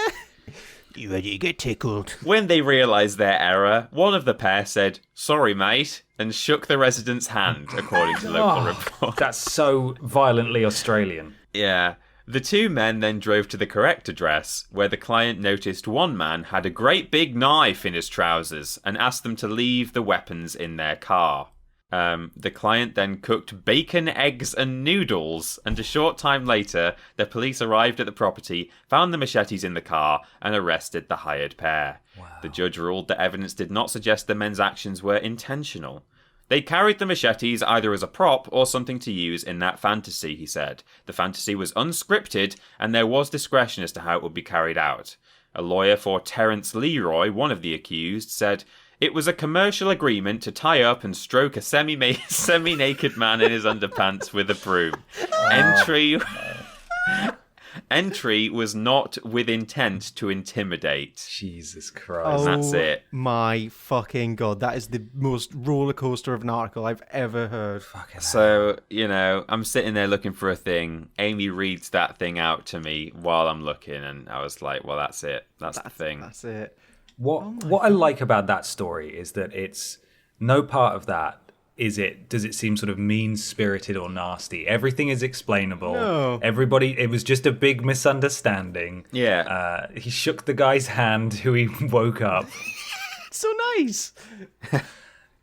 You ready to get tickled? When they realised their error, one of the pair said, "Sorry, mate," and shook the resident's hand, according to local reports. That's so violently Australian. Yeah. The two men then drove to the correct address, where the client noticed one man had a great big knife in his trousers and asked them to leave the weapons in their car. The client then cooked bacon, eggs, and noodles, and a short time later, the police arrived at the property, found the machetes in the car, and arrested the hired pair. Wow. The judge ruled that evidence did not suggest the men's actions were intentional. They carried the machetes either as a prop or something to use in that fantasy, he said. The fantasy was unscripted, and there was discretion as to how it would be carried out. A lawyer for Terence Leroy, one of the accused, said, "It was a commercial agreement to tie up and stroke a semi-naked man in his underpants with a broom. Entry was not with intent to intimidate." Jesus Christ. That's it. My fucking God. That is the most roller coaster of an article I've ever heard. So, I'm sitting there looking for a thing. Amy reads that thing out to me while I'm looking, and I was like, well, that's it. That's the thing. That's it. What I like about that story is that it's no part of that does it seem sort of mean-spirited or nasty. Everything is explainable. No. It was just a big misunderstanding. Yeah. He shook the guy's hand who he woke up. So nice.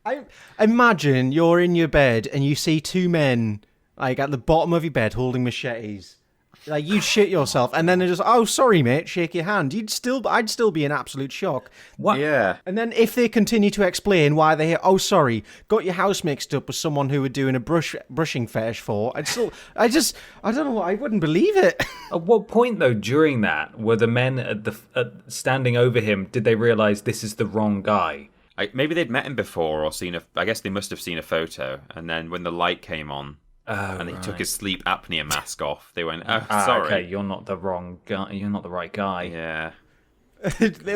I imagine you're in your bed and you see two men like at the bottom of your bed holding machetes. Like, you'd shit yourself, and then they're just, "Oh, sorry, mate," shake your hand. I'd still be in absolute shock. What? Yeah. And then if they continue to explain why they're here, "Oh, sorry, got your house mixed up with someone who we're doing a brushing fetish for," I don't know, I wouldn't believe it. At what point, though, during that, were the men standing over him, did they realise this is the wrong guy? Maybe they'd met him before or I guess they must have seen a photo, and then when the light came on, and he took his sleep apnea mask off, they went, "Oh, sorry. Okay, you're not the wrong guy. You're not the right guy." Yeah.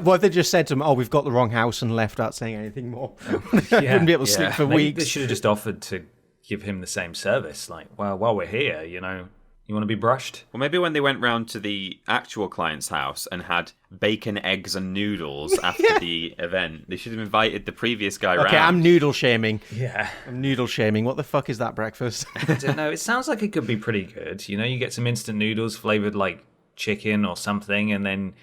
Well, they just said to him, "Oh, we've got the wrong house," and left without saying anything more. Wouldn't be able to sleep for Maybe weeks. they should have just offered to give him the same service. Like, well, while we're here, you want to be brushed? Well, maybe when they went round to the actual client's house and had bacon, eggs, and noodles after the event, they should have invited the previous guy round. Okay, I'm noodle shaming. Yeah. I'm noodle shaming. What the fuck is that breakfast? I don't know. It sounds like it could be pretty good. You get some instant noodles flavored like chicken or something, and then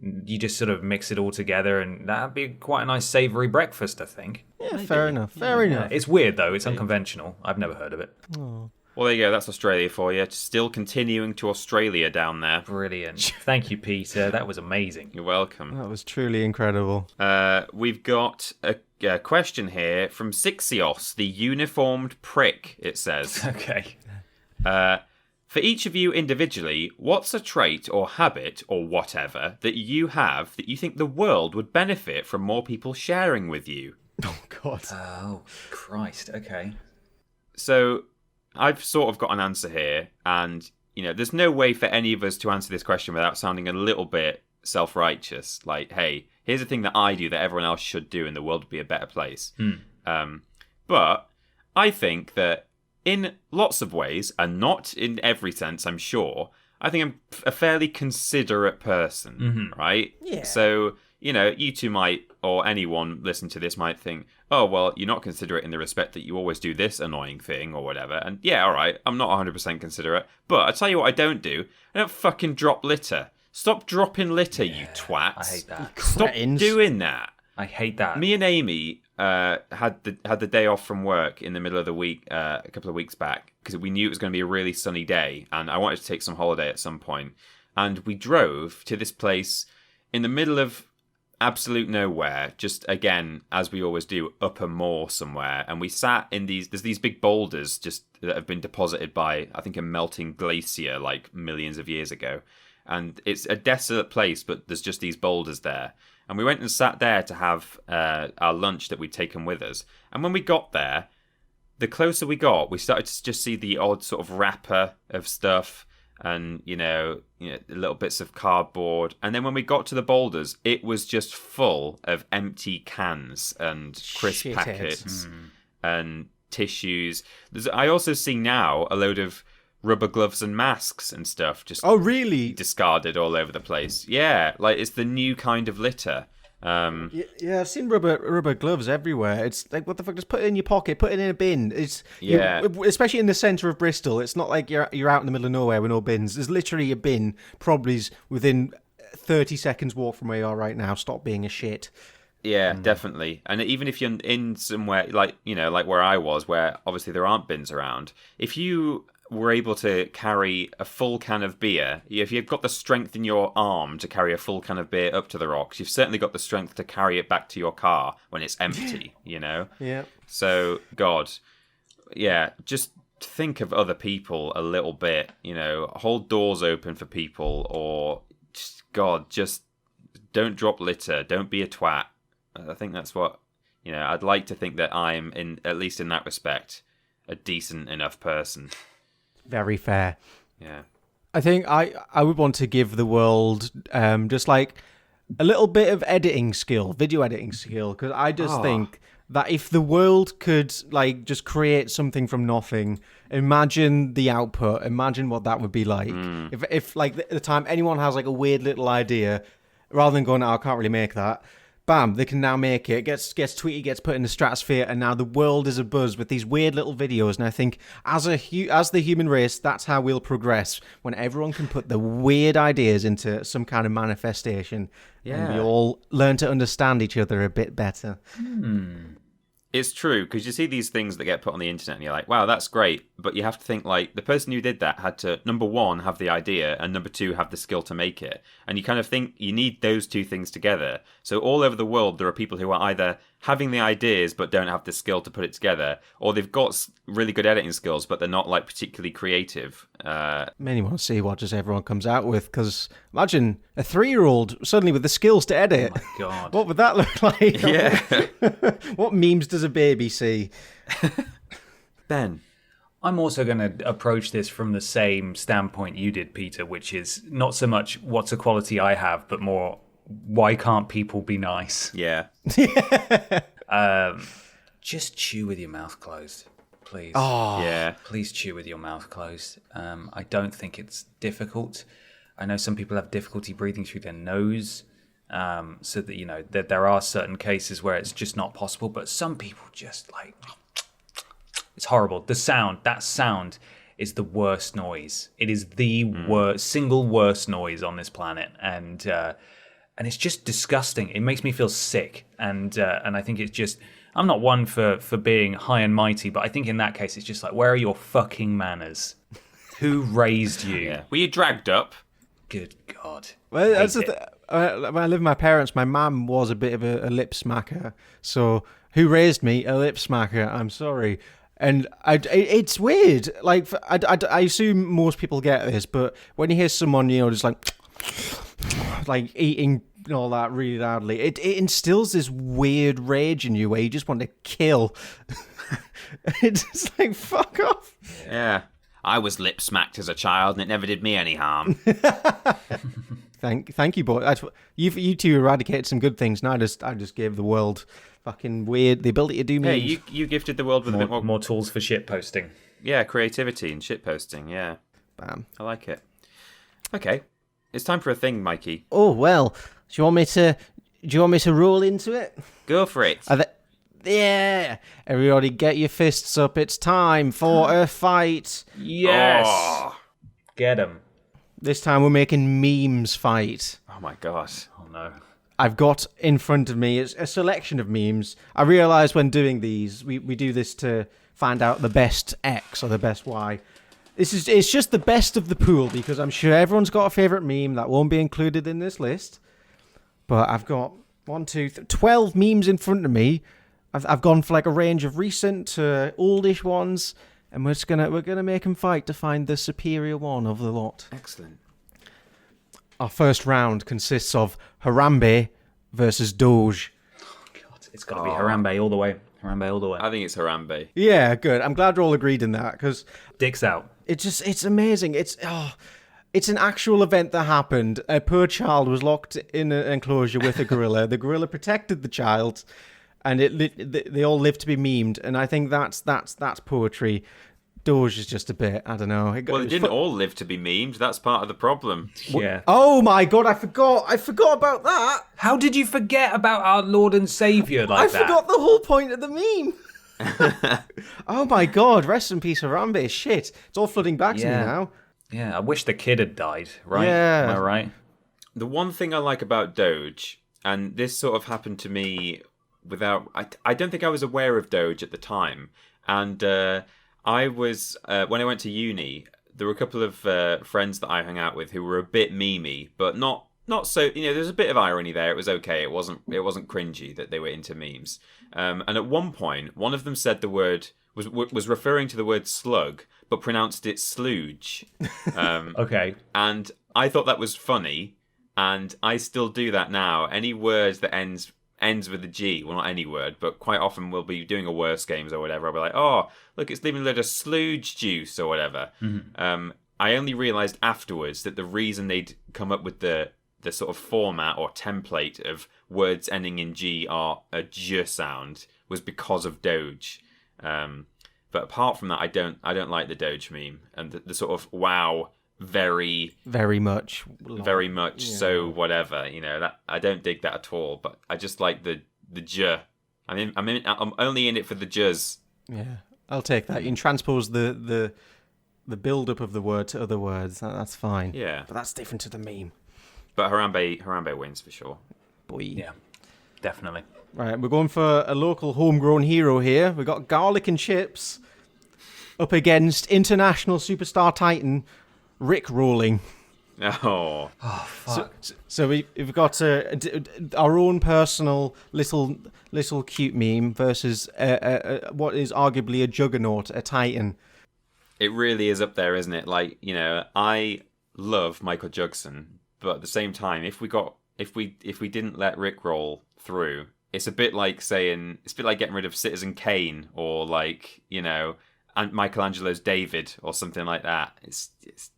you just sort of mix it all together, and that'd be quite a nice savoury breakfast, I think. Yeah, fair enough. Fair enough. It's weird, though. It's unconventional. I've never heard of it. Well, there you go. That's Australia for you. Still continuing to Australia down there. Brilliant. Thank you, Peter. That was amazing. You're welcome. That was truly incredible. We've got a question here from Sixios, the uniformed prick, it says. Okay. For each of you individually, what's a trait or habit or whatever that you have that you think the world would benefit from more people sharing with you? Oh, God. Oh, Christ. Okay. So I've sort of got an answer here, and there's no way for any of us to answer this question without sounding a little bit self-righteous. Like, hey, here's the thing that I do that everyone else should do, and the world would be a better place. But I think that in lots of ways, and not in every sense, I'm sure, I think I'm a fairly considerate person, right? Yeah. So, you two might, or anyone listening to this might think, "Oh, well, you're not considerate in the respect that you always do this annoying thing or whatever." And yeah, all right, I'm not 100% considerate. But I tell you what I don't do. I don't fucking drop litter. Stop dropping litter, you twats. I hate that. Stop Cretins. doing that. I hate that. Me and Amy had the day off from work in the middle of the week a couple of weeks back because we knew it was going to be a really sunny day and I wanted to take some holiday at some point. And we drove to this place in the middle of absolute nowhere, just again, as we always do, up a moor somewhere. And we sat in there's these big boulders just that have been deposited by, I think, a melting glacier like millions of years ago. And it's a desolate place, but there's just these boulders there. And we went and sat there to have our lunch that we'd taken with us. And when we got there, the closer we got, we started to just see the odd sort of wrapper of stuff and, little bits of cardboard. And then when we got to the boulders, it was just full of empty cans and crisp Shitheads. packets and tissues. I also see now a load of rubber gloves and masks and stuff just really? discarded all over the place. Yeah, like it's the new kind of litter. Yeah, I've seen rubber gloves everywhere. It's like, what the fuck? Just put it in your pocket, put it in a bin. Especially in the centre of Bristol. It's not like you're out in the middle of nowhere with no bins. There's literally a bin, probably within 30 seconds walk from where you are right now. Stop being a shit. Yeah, definitely. And even if you're in somewhere like where I was, where obviously there aren't bins around, if you were able to carry a full can of beer, if you've got the strength in your arm to carry a full can of beer up to the rocks, you've certainly got the strength to carry it back to your car when it's empty, Yeah. So, God, yeah, just think of other people a little bit, hold doors open for people, or, just don't drop litter, don't be a twat. I think that's what, I'd like to think that I'm, at least in that respect, a decent enough person. Very fair. Yeah. I think I would want to give the world just like a little bit of video editing skill, because I just think that if the world could like just create something from nothing, imagine the output, imagine what that would be like. If like the time anyone has like a weird little idea, rather than going, I can't really make that. Bam, they can now make it. Gets tweeted, gets put in the stratosphere, and now the world is abuzz with these weird little videos. And I think as the human race, that's how we'll progress, when everyone can put the weird ideas into some kind of manifestation. Yeah. And we all learn to understand each other a bit better. It's true, because you see these things that get put on the internet and you're like, wow, that's great. But you have to think, like, the person who did that had to, number one, have the idea, and number two, have the skill to make it. And you kind of think you need those two things together. So all over the world, there are people who are either having the ideas but don't have the skill to put it together, or they've got really good editing skills but they're not like particularly creative. Many want to see what just everyone comes out with, because imagine a 3-year-old suddenly with the skills to edit. Oh my God. What would that look like? Yeah. What memes does a baby see? Ben. I'm also going to approach this from the same standpoint you did, Peter, which is not so much what's a quality I have, but more why can't people be nice? Yeah. Just chew with your mouth closed, please. Oh, yeah. Please chew with your mouth closed. I don't think it's difficult. I know some people have difficulty breathing through their nose, so that, that there are certain cases where it's just not possible, but some people just like... It's horrible. That sound is the worst noise. It is the single worst noise on this planet, and it's just disgusting. It makes me feel sick, and I think it's just... I'm not one for being high and mighty, but I think in that case it's just like, where are your fucking manners? Who raised you? Yeah. Were you dragged up? Good God. Well, that's when I lived with my parents, my mum was a bit of a lip smacker. So, who raised me? A lip smacker. I'm sorry. And it's weird. Like, I assume most people get this, but when you hear someone, just like eating all that really loudly, it instills this weird rage in you where you just want to kill. It's just like, fuck off. Yeah. I was lip smacked as a child and it never did me any harm. Thank you, boy. You two eradicated some good things. Now I just gave the world fucking weird the ability to do memes. Hey, you gifted the world with a bit more tools for shit posting. Yeah, creativity and shit posting. Yeah, Bam. I like it. Okay, it's time for a thing, Mikey. Oh well, do you want me to roll into it? Go for it. Yeah, everybody, get your fists up. It's time for a fight. Yes, Oh. get him. This time we're making memes fight. Oh my god. Oh no. I've got in front of me a selection of memes. I realised when doing these, we do this to find out the best X or the best Y. It's just the best of the pool because I'm sure everyone's got a favourite meme that won't be included in this list. But I've got 12 memes in front of me. I've gone for like a range of recent to oldish ones, and we're gonna make them fight to find the superior one of the lot. Excellent. Our first round consists of Harambe versus Doge. God, it's got to be Harambe all the way. Harambe all the way. I think it's Harambe. Yeah, good. I'm glad we're all agreed in that because Dicks out. it's amazing. It's an actual event that happened. A poor child was locked in an enclosure with a gorilla. The gorilla protected the child, and they all lived to be memed. And I think that's poetry. Doge is just a bit, I don't know. Well, they didn't all live to be memed. That's part of the problem. Yeah. Oh my god, I forgot about that. How did you forget about our Lord and Saviour like that? I forgot the whole point of the meme. Oh my god, rest in peace, Harambe. Shit, it's all flooding back to me now. Yeah, I wish the kid had died, right? Yeah. Am I right? The one thing I like about Doge, and this sort of happened to me without... I don't think I was aware of Doge at the time. And I was... when I went to uni, there were a couple of friends that I hung out with who were a bit mee-mee, but not so... there's a bit of irony there. It was okay. It wasn't cringy that they were into memes. And at one point, one of them said the word... was referring to the word slug, but pronounced it slooge. Okay. And I thought that was funny, and I still do that now. Any word that ends with a G, well, not any word, but quite often we'll be doing a worse games or whatever. I'll be like, oh, look, it's leaving a load of slooge juice or whatever. Mm-hmm. I only realised afterwards that the reason they'd come up with the sort of format or template of words ending in G are a J sound was because of Doge. But apart from that, I don't like the Doge meme and the sort of wow, very much, yeah. So whatever, that I don't dig that at all. But I just like the J. I'm only in it for the J's. Yeah, I'll take that. You can transpose the build up of the word to other words. That's fine. Yeah, but that's different to the meme. But Harambe wins for sure. Boy. Yeah, definitely. Right, we're going for a local homegrown hero here. We've got Garlic and Chips up against international superstar titan Rick Rolling. Oh fuck. So we've got our own personal little cute meme versus what is arguably a juggernaut, a titan. It really is up there, isn't it? Like, I love Michael Jugson, but at the same time, if we didn't let Rick roll through, it's a bit like getting rid of Citizen Kane or like, and Michelangelo's David or something like that. It's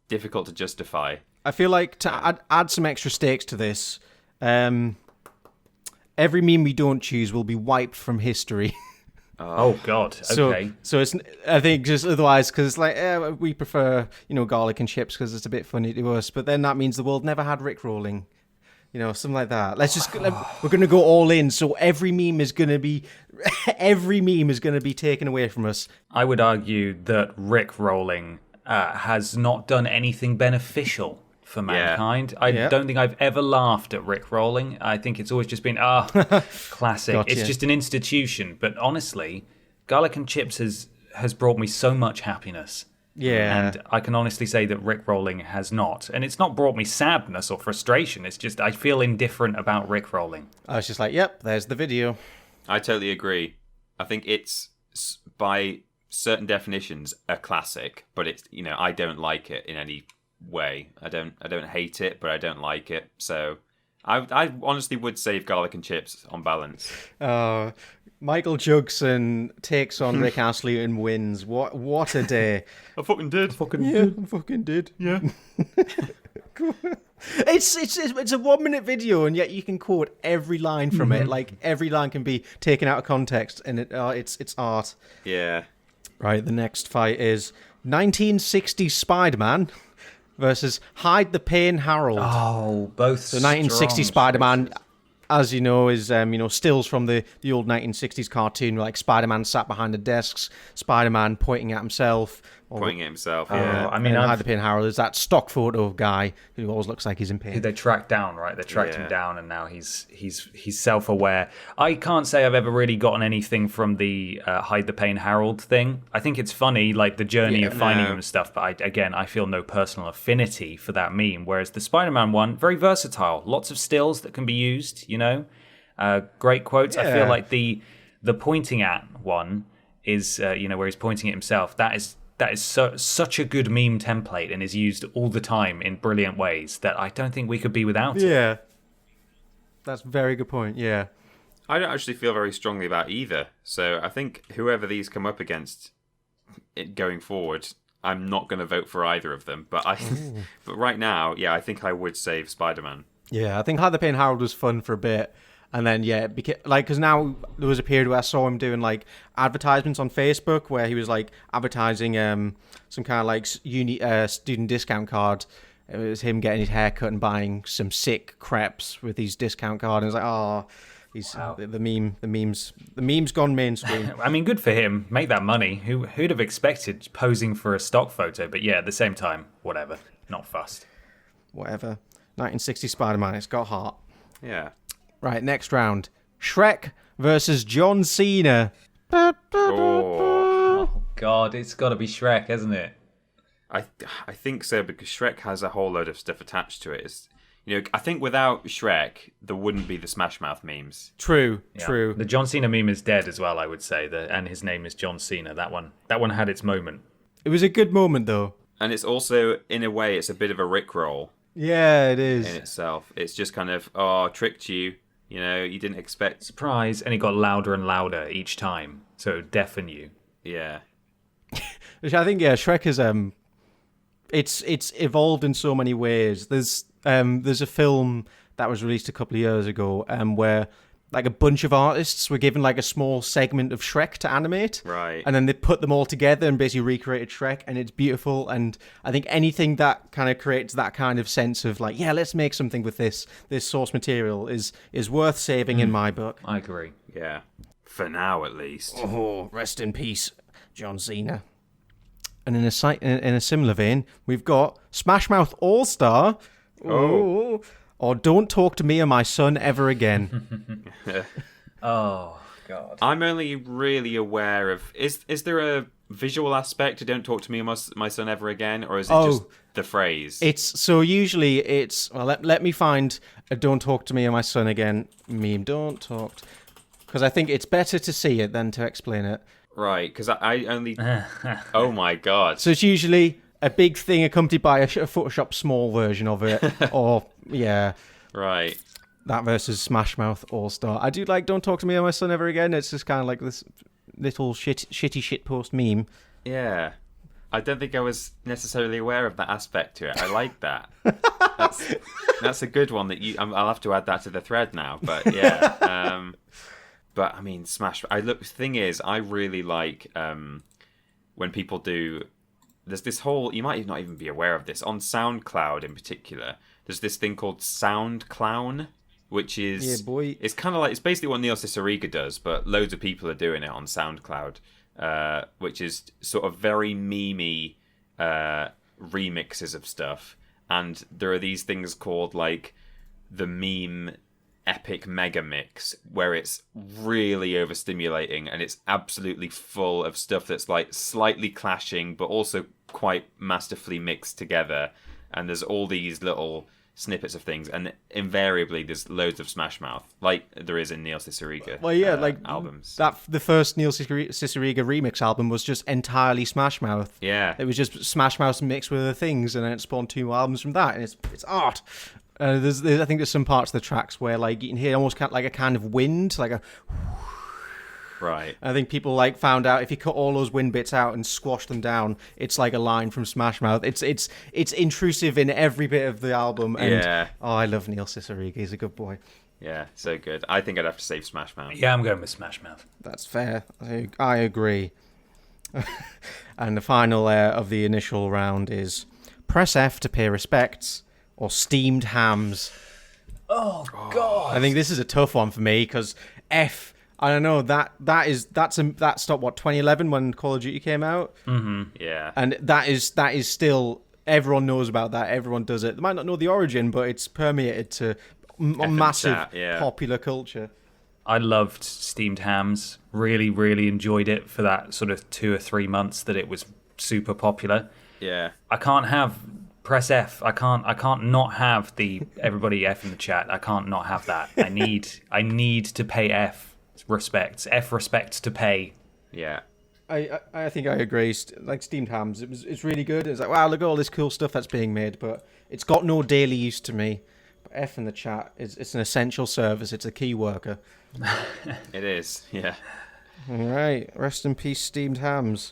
difficult to justify. I feel like to add some extra stakes to this, every meme we don't choose will be wiped from history. Oh God! Okay. So it's, I think, just otherwise, because it's like we prefer Garlic and Chips because it's a bit funny to us, but then that means the world never had Rick Rolling. Something like that. We're going to go all in. So every meme is going to be taken away from us. I would argue that Rick Rolling has not done anything beneficial for mankind. I don't think I've ever laughed at Rick Rolling. I think it's always just been classic. Gotcha. It's just an institution. But honestly, Garlic and Chips has brought me so much happiness. Yeah. And I can honestly say that Rick Rolling has not. And it's not brought me sadness or frustration. It's just I feel indifferent about Rick Rolling. I was just like, yep, there's the video. I totally agree. I think it's, by certain definitions, a classic, but it's, I don't like it in any way. I don't hate it, but I don't like it. So I honestly would save Garlic and Chips on balance. Michael Jugson takes on Rick Astley and wins. What a day. I fucking did. I fucking did. Yeah. It's a 1 minute video, and yet you can quote every line from it. Like every line can be taken out of context, and it's art. Yeah. Right. The next fight is 1960s Spider-Man versus Hide the Pain Harold. Oh, both. So 1960s Spider-Man, as you know, is stills from the old 1960s cartoon, like Spider-Man sat behind the desks, Spider-Man pointing at himself, Pointing at himself, Oh, yeah. I mean, and Hide the Pain Harold is that stock photo guy who always looks like he's in who pain. they tracked down, right? They tracked him down, and now he's self-aware. I can't say I've ever really gotten anything from the Hide the Pain Harold thing. I think it's funny, like the journey of finding him and stuff, but I feel no personal affinity for that meme, whereas the Spider-Man one, very versatile. Lots of stills that can be used, you know? Great quotes. I feel like the pointing at one is, where he's pointing at himself, that is such a good meme template and is used all the time in brilliant ways that I don't think we could be without it. Yeah. That's a very good point, yeah. I don't actually feel very strongly about either. So I think whoever these come up against going forward, I'm not going to vote for either of them. But but right now, yeah, I think I would save Spider-Man. Yeah, I think Hide the Pain Harold was fun for a bit. And then, yeah, because now there was a period where I saw him doing, like, advertisements on Facebook where he was, like, advertising some kind of, like, student discount card. It was him getting his hair cut and buying some sick crepes with his discount card. And it was like, the meme's gone mainstream. I mean, good for him. Make that money. Who'd have expected posing for a stock photo? But yeah, at the same time, whatever. Not fussed. Whatever. 1960 Spider-Man, it's got heart. Yeah. Right, next round. Shrek versus John Cena. Oh, God, it's got to be Shrek, hasn't it? I think so, because Shrek has a whole load of stuff attached to it. I think without Shrek, there wouldn't be the Smash Mouth memes. True. The John Cena meme is dead as well, I would say, and his name is John Cena. That one had its moment. It was a good moment, though. And it's also, in a way, it's a bit of a Rickroll Yeah, it is. in itself. It's just kind of, tricked you. You didn't expect. Surprise, and it got louder and louder each time, so it would deafen you. Yeah. Which I think, Shrek is it's evolved in so many ways. There's a film that was released a couple of years ago, where like a bunch of artists were given like a small segment of Shrek to animate, Right. and then they put them all together and basically recreated Shrek, and it's beautiful. And I think anything that kind of creates that kind of sense of like, yeah, let's make something with this source material is worth saving in my book. I agree. Yeah. For now, at least. Oh, rest in peace, John Cena. And in a similar vein, we've got Smash Mouth All Star. Oh. Or Don't Talk to Me or My Son Ever Again. Oh, God. I'm only really aware of... Is there a visual aspect to Don't Talk to Me or My Son Ever Again? Or is it just the phrase? Usually it's... Well, let me find a Don't Talk to Me or My Son Again meme. Don't talk... Because I think it's better to see it than to explain it. Right, because I only... Oh my God. So it's usually a big thing accompanied by a Photoshop small version of it. Or, yeah... Right. That versus Smash Mouth All Star. I do like Don't Talk to Me or My Son Ever Again. It's just kind of like this little shitty shitpost meme. Yeah. I don't think I was necessarily aware of that aspect to it. I like that. That's a good one that I'll have to add that to the thread now. But yeah. But I mean, the thing is, I really like when people do. There's this whole. You might not even be aware of this on SoundCloud in particular. There's this thing called SoundClown, which is it's kind of like it's basically what Neil Cicierega does, but loads of people are doing it on SoundCloud, which is sort of very mee-mee remixes of stuff. And there are these things called like the meme epic mega mix, where it's really overstimulating and it's absolutely full of stuff that's like slightly clashing, but also quite masterfully mixed together. And there's all these little snippets of things, and invariably there's loads of Smash Mouth, like there is in Neil Cicierega. Well, yeah, like albums. The first Neil Cicierega remix album was just entirely Smash Mouth. Yeah, it was just Smash Mouth mixed with other things, and then it spawned 2 albums from that, and it's art. I think there's some parts of the tracks where like you can hear almost like a kind of wind, like a. Right. I think people like found out if you cut all those wind bits out and squash them down, it's like a line from Smash Mouth. It's intrusive in every bit of the album. And, yeah. Oh, I love Neil Cicierega. He's a good boy. Yeah, so good. I think I'd have to save Smash Mouth. Yeah, I'm going with Smash Mouth. That's fair. I agree. And the final of the initial round is press F to pay respects or steamed hams. Oh, God. I think this is a tough one for me because F... I don't know, that's stopped, what, 2011 when Call of Duty came out? Yeah. And that is still, everyone knows about that, everyone does it. They might not know the origin, but it's permeated to massive chat, yeah. popular culture. I loved steamed hams. Really, really enjoyed it for that sort of 2 or 3 months that it was super popular. Yeah. I can't have press F. I can't not have the everybody F in the chat. I can't not have that. I need to pay F respects. F respects to pay. Yeah. I think I agree. Like steamed hams, it's really good. It's like, wow, look at all this cool stuff that's being made, but it's got no daily use to me. But F in the chat it's an essential service. It's a key worker. It is. Yeah. All right. Rest in peace, steamed hams.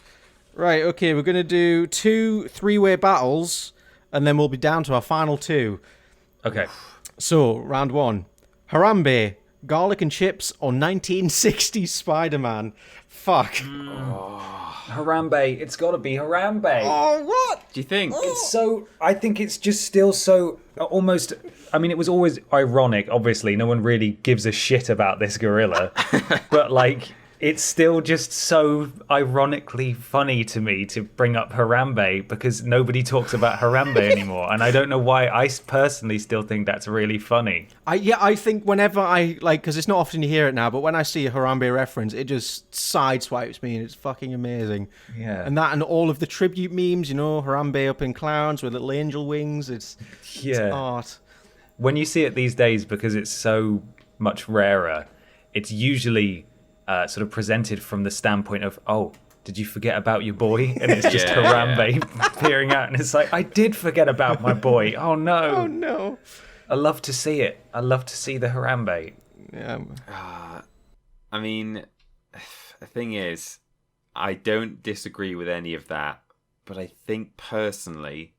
Right. Okay. We're gonna do 2 3-way battles, and then we'll be down to our final 2. Okay. So round 1, Harambe, garlic and chips, or 1960s Spider-Man. Fuck. Harambe. It's got to be Harambe. Oh, what? Do you think? It's so. I think it's just still so almost. I mean, it was always ironic. Obviously, no one really gives a shit about this gorilla, but like, it's still just so ironically funny to me to bring up Harambe because nobody talks about Harambe anymore, and I don't know why. I personally still think that's really funny. I think whenever I, like, because it's not often you hear it now, but when I see a Harambe reference, it just sideswipes me, and it's fucking amazing. Yeah. And that and all of the tribute memes, you know, Harambe up in clowns with little angel wings, it's art. When you see it these days, because it's so much rarer, it's usually sort of presented from the standpoint of, oh, did you forget about your boy? And it's just Harambe peering out, and it's like, I did forget about my boy. Oh no. Oh no. I love to see it. I love to see the Harambe. Yeah. I mean, the thing is, I don't disagree with any of that, but I think personally,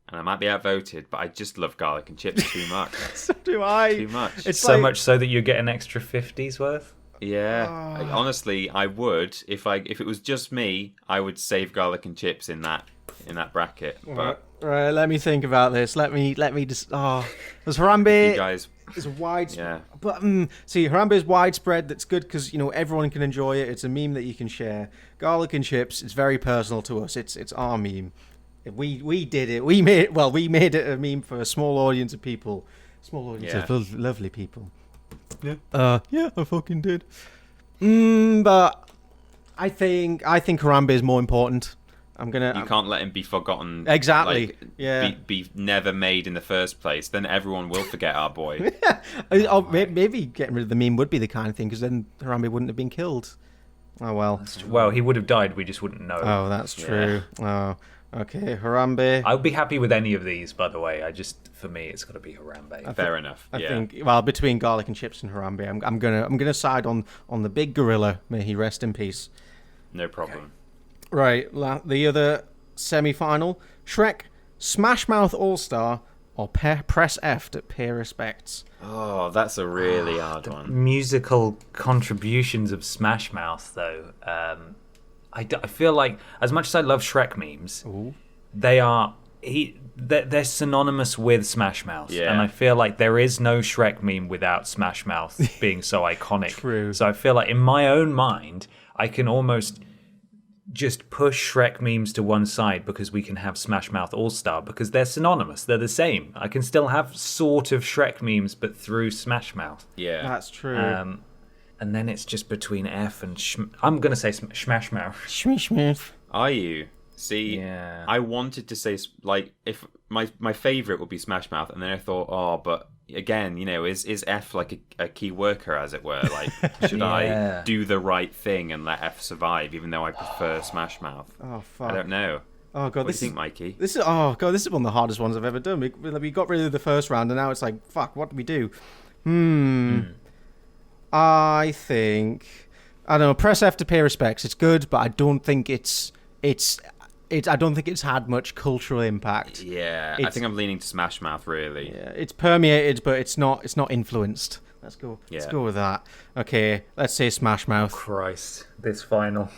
and I might be outvoted, but I just love garlic and chips too much. So do I. Too much. It's So like, much so that you get an extra 50s worth? Yeah. Like, honestly, I would if it was just me, I would save garlic and chips in that bracket. But right, let me think about this. Let me just. There's Harambe. you guys, It's widespread. yeah, But see, Harambe is widespread. That's good because, you know, everyone can enjoy it. It's a meme that you can share. Garlic and chips. It's very personal to us. It's our meme. We did it. We made it a meme for a small audience of people. Small audience of lovely people. Yeah. Yeah, I fucking did. But I think Harambe is more important. You can't let him be forgotten. Exactly. Like, yeah. Be never made in the first place. Then everyone will forget our boy. Maybe getting rid of the meme would be the kind of thing, because then Harambe wouldn't have been killed. Oh well. Well, he would have died. We just wouldn't know. Oh, that's true. Oh, okay. Harambe. I would be happy with any of these, by the way. For me, it's got to be Harambe. Fair enough. I think, well, between garlic and chips and Harambe, I'm gonna side on the big gorilla. May he rest in peace. No problem. Right, the other semi-final: Shrek, Smash Mouth All Star, or press F to pay respects. Oh, that's a really hard one. Musical contributions of Smash Mouth, though. I feel like, as much as I love Shrek memes, they're synonymous with Smash Mouth. Yeah. And I feel like there is no Shrek meme without Smash Mouth being so iconic. True. So I feel like in my own mind, I can almost just push Shrek memes to one side because we can have Smash Mouth All-Star, because they're synonymous. They're the same. I can still have sort of Shrek memes, but through Smash Mouth. Yeah. That's true. And then it's just between F and I'm going to say Smash Mouth. Smash Mouth. Are you? See, Yeah. I wanted to say, like, if my favourite would be Smash Mouth, and then I thought, but again, you know, is F like a key worker, as it were? Like, should I do the right thing and let F survive, even though I prefer Smash Mouth? Oh fuck. I don't know. Oh god, What do you think, Mikey? This is one of the hardest ones I've ever done. We got rid of the first round, and now it's like, fuck, what do we do? I think, I don't know. Press F to pay respects. It's good, but I don't think it's I don't think it's had much cultural impact. Yeah, I think I'm leaning to Smash Mouth, really. Yeah, it's permeated, but it's not influenced. Let's go. Yeah. Let's go with that. Okay, let's say Smash Mouth. Christ, this final.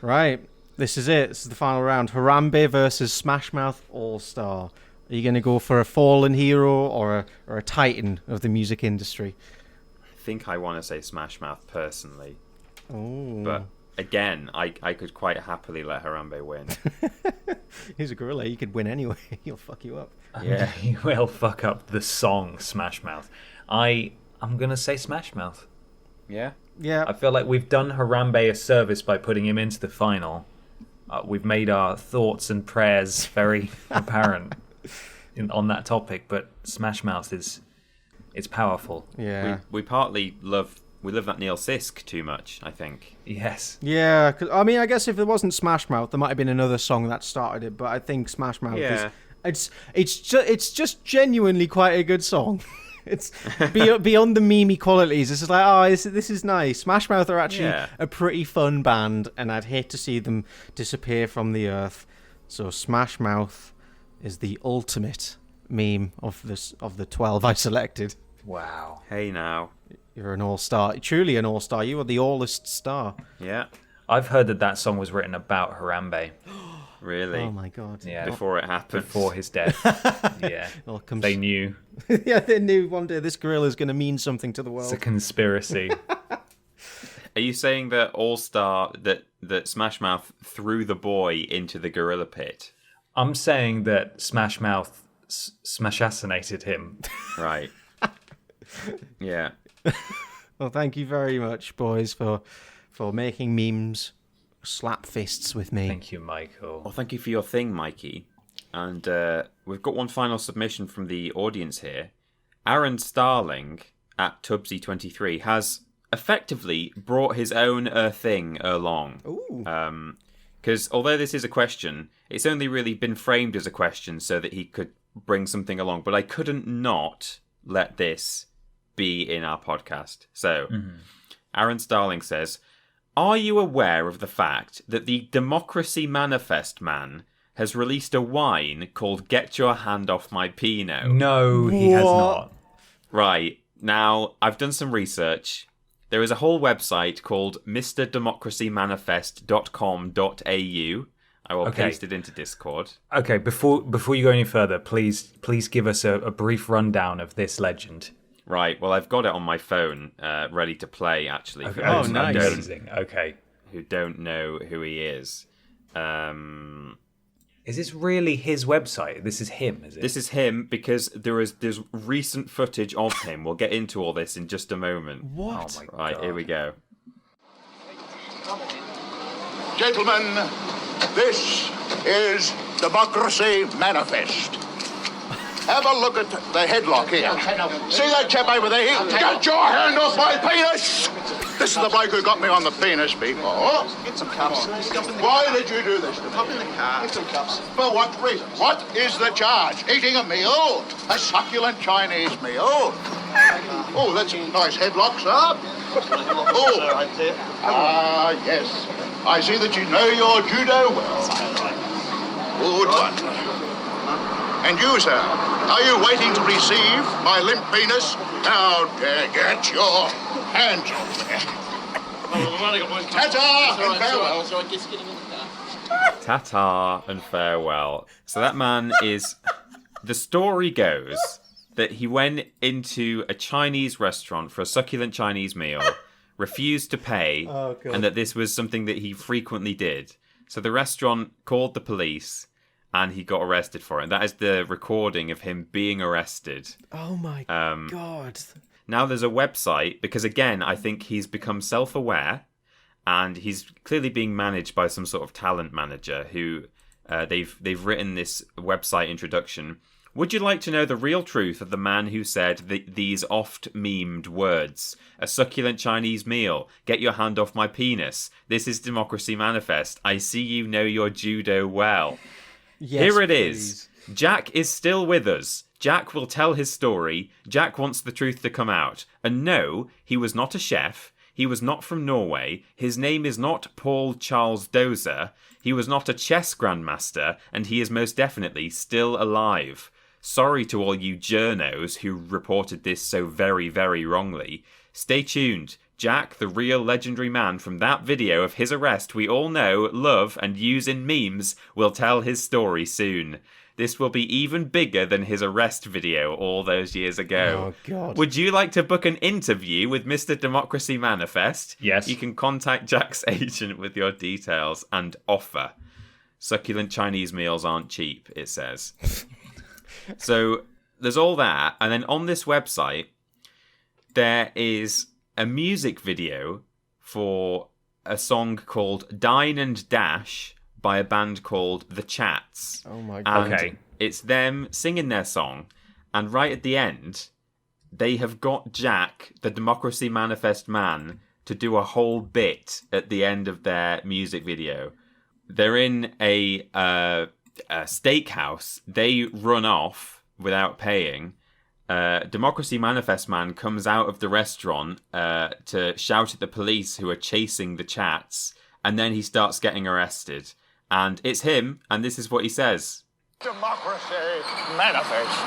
Right, this is it. This is the final round. Harambe versus Smash Mouth All Star. Are you going to go for a fallen hero or a titan of the music industry? I think I want to say Smash Mouth personally. Oh. But again, I could quite happily let Harambe win. He's a gorilla. He could win anyway. He'll fuck you up. Yeah. He will fuck up the song Smash Mouth. I'm going to say Smash Mouth. Yeah? Yeah. I feel like we've done Harambe a service by putting him into the final. We've made our thoughts and prayers very apparent on that topic, but Smash Mouth it's powerful. Yeah. We partly love that Neil Sisk too much, I think. Yes. Yeah. 'Cause, I mean, I guess if there wasn't Smash Mouth, there might have been another song that started it. But I think Smash Mouth is it's just genuinely quite a good song. It's beyond the mee-mee qualities. It's just like, oh, this is nice. Smash Mouth are actually a pretty fun band, and I'd hate to see them disappear from the earth. So Smash Mouth is the ultimate meme of the 12 I selected. Wow. Hey now. You're an all-star. Truly an all-star. You are the allest star. Yeah. I've heard that song was written about Harambe. Really? Oh my god. Yeah. Before it happened. Before his death. Yeah. They knew. Yeah, they knew one day this gorilla is going to mean something to the world. It's a conspiracy. Are you saying that All-Star, that Smash Mouth threw the boy into the gorilla pit? I'm saying that Smash Mouth smash-assinated him. Right. Yeah. Well, thank you very much, boys, for making memes slap fists with me. Thank you, Michael. Well, thank you for your thing, Mikey. And we've got one final submission from the audience here. Aaron Starling at Tubbsy23 has effectively brought his own thing along. Ooh. Because although this is a question, it's only really been framed as a question so that he could bring something along. But I couldn't not let this be in our podcast. So, Aaron Starling says, are you aware of the fact that the Democracy Manifest man has released a wine called Get Your Hand Off My Pinot? No, he has not. Right. Now, I've done some research. There is a whole website called mrdemocracymanifest.com.au. I will paste it into Discord. Okay, before you go any further, please give us a brief rundown of this legend. Right, well, I've got it on my phone, ready to play, actually. Okay. For those who nice. Amazing. Okay. who don't know who he is. Is this really his website? This is him, is it? This is him because there's recent footage of him. We'll get into all this in just a moment. What? Oh my Right, God. here we go. Gentlemen, this is Democracy Manifest. Have a look at the headlock here. See that chap over there? Get your hand off my penis! This is the bloke who got me on the penis before. Get some cups. Why did you do this to me? Pop in the car. Get some cups. For what reason? What is the charge? Eating a meal? A succulent Chinese meal? Oh, that's a nice headlock, sir. Oh. Right there. Ah, yes. I see that you know your judo well. Good one. And you, sir, are you waiting to receive my limp penis? Now, get your hands off there. Ta-ta and farewell. So I guess getting in the car. Ta-ta and farewell. So that man is... The story goes that he went into a Chinese restaurant for a succulent Chinese meal, refused to pay, and that this was something that he frequently did. So the restaurant called the police, and he got arrested for it. And that is the recording of him being arrested. Oh my god. Now there's a website, because again, I think he's become self-aware, and he's clearly being managed by some sort of talent manager who they've written this website introduction. Would you like to know the real truth of the man who said these oft-memed words? A succulent Chinese meal. Get your hand off my penis. This is Democracy Manifest. I see you know your judo well. Yes, Here it please. is. Jack is still with us. Jack will tell his story. Jack wants the truth to come out. And no, he was not a chef. He was not from Norway. His name is not Paul Charles Dozer. He was not a chess grandmaster. And he is most definitely still alive. Sorry to all you journos who reported this so very, very wrongly. Stay tuned. Jack, the real legendary man from that video of his arrest we all know, love, and use in memes, will tell his story soon. This will be even bigger than his arrest video all those years ago. Oh, God. Would you like to book an interview with Mr. Democracy Manifest? Yes. You can contact Jack's agent with your details and offer. Succulent Chinese meals aren't cheap, it says. So there's all that. And then on this website, there is a music video for a song called Dine and Dash by a band called The Chats. Oh my God. And Okay. it's them singing their song, and right at the end, they have got Jack, the Democracy Manifest man, to do a whole bit at the end of their music video. They're in a steakhouse. They run off without paying. Democracy Manifest man comes out of the restaurant to shout at the police who are chasing the Chats, and then he starts getting arrested. And it's him, and this is what he says. Democracy Manifest.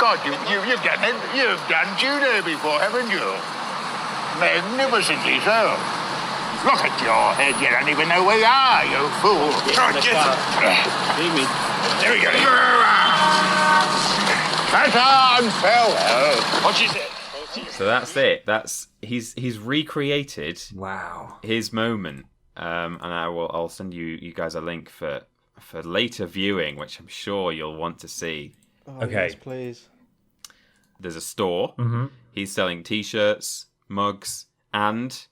God, you've done it. You've done judo before, haven't you? Magnificently so. Look at your head. You don't even know where you are, you fool. mee-mee. There we go. Fat on, fellow. What she said? So that's it. He's recreated Wow. his moment. And I'll send you guys a link for later viewing, which I'm sure you'll want to see. Oh, Okay. yes, please. There's a store. Mm-hmm. He's selling t-shirts, mugs, and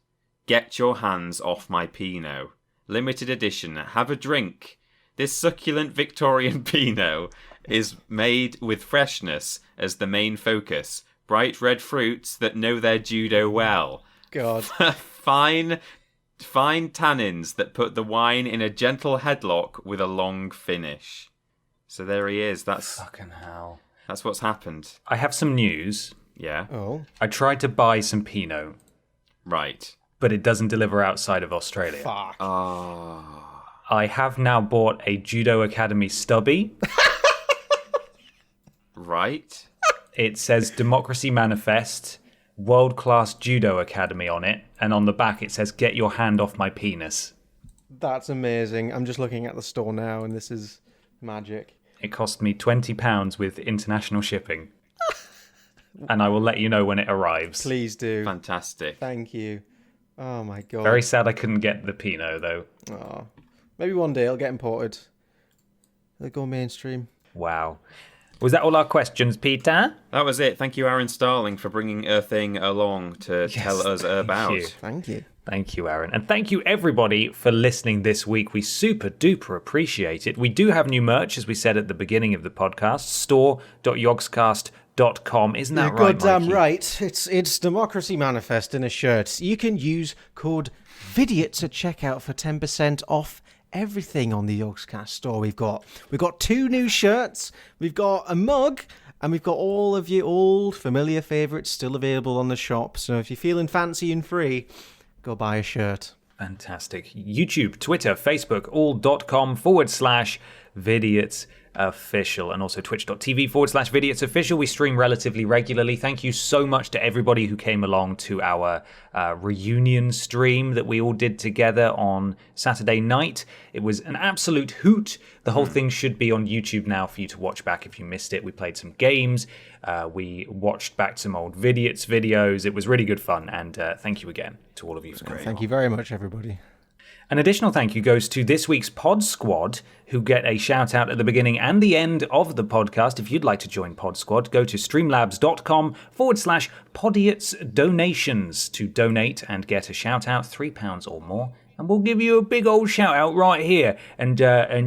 get your hands off my Pinot. Limited edition. Have a drink. This succulent Victorian Pinot is made with freshness as the main focus. Bright red fruits that know their judo well. God. Fine tannins that put the wine in a gentle headlock with a long finish. So there he is. That's Fucking hell. what's happened. I have some news. Yeah. Oh. I tried to buy some Pinot, Right. but it doesn't deliver outside of Australia. Fuck. Oh. I have now bought a Judo Academy stubby. Right. It says Democracy Manifest, World Class Judo Academy on it, and on the back it says get your hand off my penis. That's amazing. I'm just looking at the store now, and this is magic. It cost me £20 with international shipping. And I will let you know when it arrives. Please do. Fantastic. Thank you. Oh my God. Very sad I couldn't get the Pinot though. Oh. Maybe one day it'll get imported. They'll go mainstream. Wow. Was that all our questions, Peter? That was it. Thank you, Aaron Starling, for bringing a thing along to tell us about. you. Thank you. Thank you, Aaron. And thank you, everybody, for listening this week. We super duper appreciate it. We do have new merch, as we said at the beginning of the podcast, store.yogscast.com. Isn't that You're right, goddamn Mikey? right. It's Democracy Manifest in a shirt. You can use code Vidiots at checkout for 10% off everything on the Yogscast store. We've got 2 new shirts, we've got a mug, and we've got all of your old familiar favourites still available on the shop. So if you're feeling fancy and free, go buy a shirt. Fantastic. YouTube, Twitter, Facebook, all.com/Vidiots official, and also twitch.tv/Vidiots official. We stream relatively regularly. Thank you so much to everybody who came along to our reunion stream that we all did together on Saturday night. It was an absolute hoot. The whole thing should be on YouTube now for you to watch back if you missed it. We played some games. We watched back some old Vidiots videos. It was really good fun, and thank you again to all of you for coming. Thank you very much, everybody. An additional thank you goes to this week's Pod Squad, who get a shout out at the beginning and the end of the podcast. If you'd like to join Pod Squad, go to streamlabs.com/Podiots donations to donate and get a shout out, £3 or more. And we'll give you a big old shout out right here. And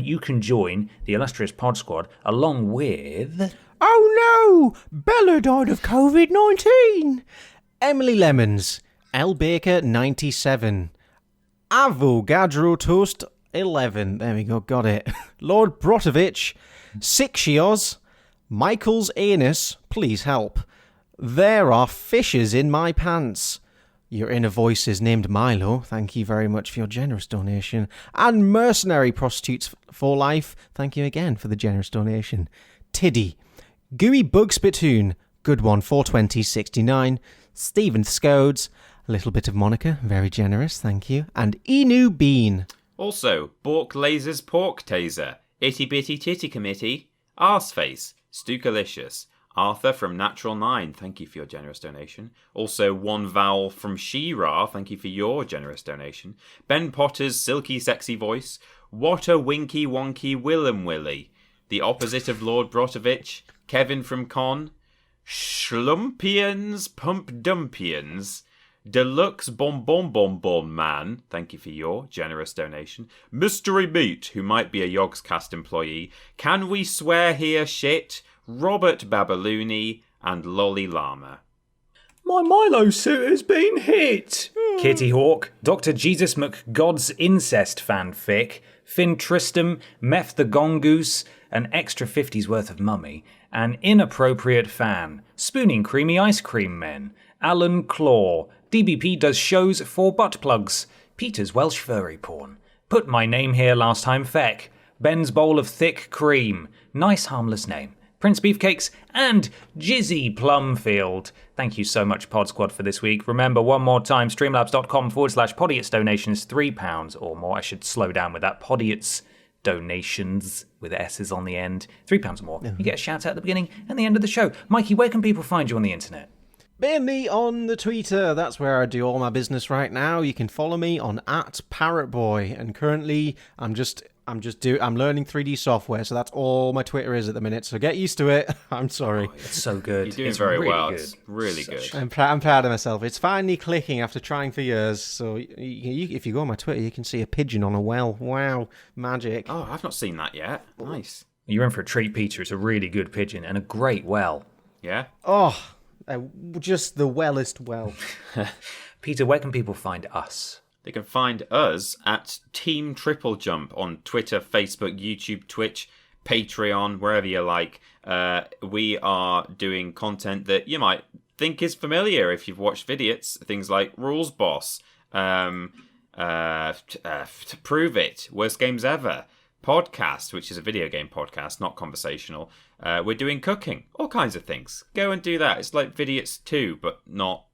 you can join the illustrious Pod Squad along with... Oh no! Bella died of COVID-19! Emily Lemons, L Baker 97, Avogadro Toast 11. There we go, got it. Lord Brotovich, Sixios, Michael's Anus, please help. There are fishes in my pants. Your inner voice is named Milo. Thank you very much for your generous donation. And Mercenary Prostitutes for Life. Thank you again for the generous donation. Tiddy, Gooey Bug Spittoon, good one, 420.69. Stephen Scodes, a little bit of Monica, very generous, thank you. And Enu Bean. Also, Bork Lasers Pork Taser, Itty Bitty Titty Committee, Arseface, Stukalicious, Arthur from Natural 9, thank you for your generous donation. Also, One Vowel from She-Ra, thank you for your generous donation. Ben Potter's silky sexy voice. What a winky wonky Willem Willy. The opposite of Lord Brotovich. Kevin from Con. Schlumpians Pump Dumpians. Deluxe Bon Bon Bon Bon Man, thank you for your generous donation. Mystery Meat, who might be a Yogscast employee. Can we swear here shit? Robert Babalooni, and Lolly Llama. My Milo suit has been hit. Kitty Hawk, Dr. Jesus McGod's incest fanfic, Finn Tristram, Meth the Gongoose, an extra 50's worth of mummy, an inappropriate fan, Spooning Creamy Ice Cream Men, Alan Claw, DBP does shows for butt plugs, Peter's Welsh furry porn, Put My Name Here Last Time Feck, Ben's Bowl of Thick Cream, nice harmless name, Prince Beefcakes, and Jizzy Plumfield. Thank you so much, Pod Squad, for this week. Remember, one more time, streamlabs.com/Podiots donations, £3 or more. I should slow down with that. Podiots donations with S's on the end, £3 or more. You get a shout out at the beginning and the end of the show. Mikey, where can people find you on the internet? Me on the Twitter. That's where I do all my business right now. You can follow me on @ParrotBoy. And currently, I'm learning 3D software, so that's all my Twitter is at the minute. So get used to it. I'm sorry. Oh, it's so good. You're doing it's very really well. Good. It's really good. I'm proud of myself. It's finally clicking after trying for years. So if you go on my Twitter, you can see a pigeon on a well. Wow, magic. Oh, I've not seen that yet. Nice. You're in for a treat, Peter. It's a really good pigeon and a great well. Yeah? Oh, just the wellest well. Peter, where can people find us? They can find us at Team Triple Jump on Twitter, Facebook, YouTube, Twitch, Patreon, wherever you like. We are doing content that you might think is familiar if you've watched Vidiots. Things like Rules Boss, To Prove It, Worst Games Ever, Podcast, which is a video game podcast, not conversational. We're doing cooking, all kinds of things. Go and do that. It's like Vidiots 2, but not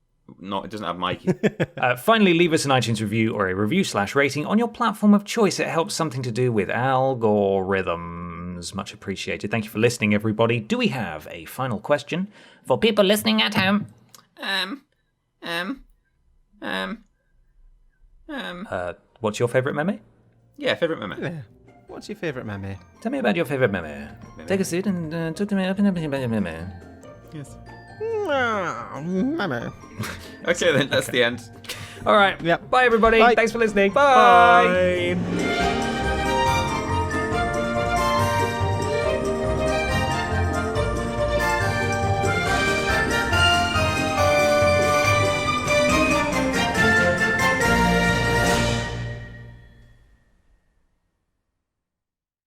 it doesn't have Mikey. Finally, leave us an iTunes review or a review/rating on your platform of choice. It helps something to do with algorithms. Much appreciated. Thank you for listening, everybody. Do we have a final question for people listening at home? What's your favourite meme? Yeah, favourite meme. Yeah. What's your favourite meme? Tell me about your favourite meme. Take a seat and talk to me about your meme. Yes. Meme. Okay, then that's the end. All right. Yep. Bye, everybody. Bye. Thanks for listening. Bye. Bye.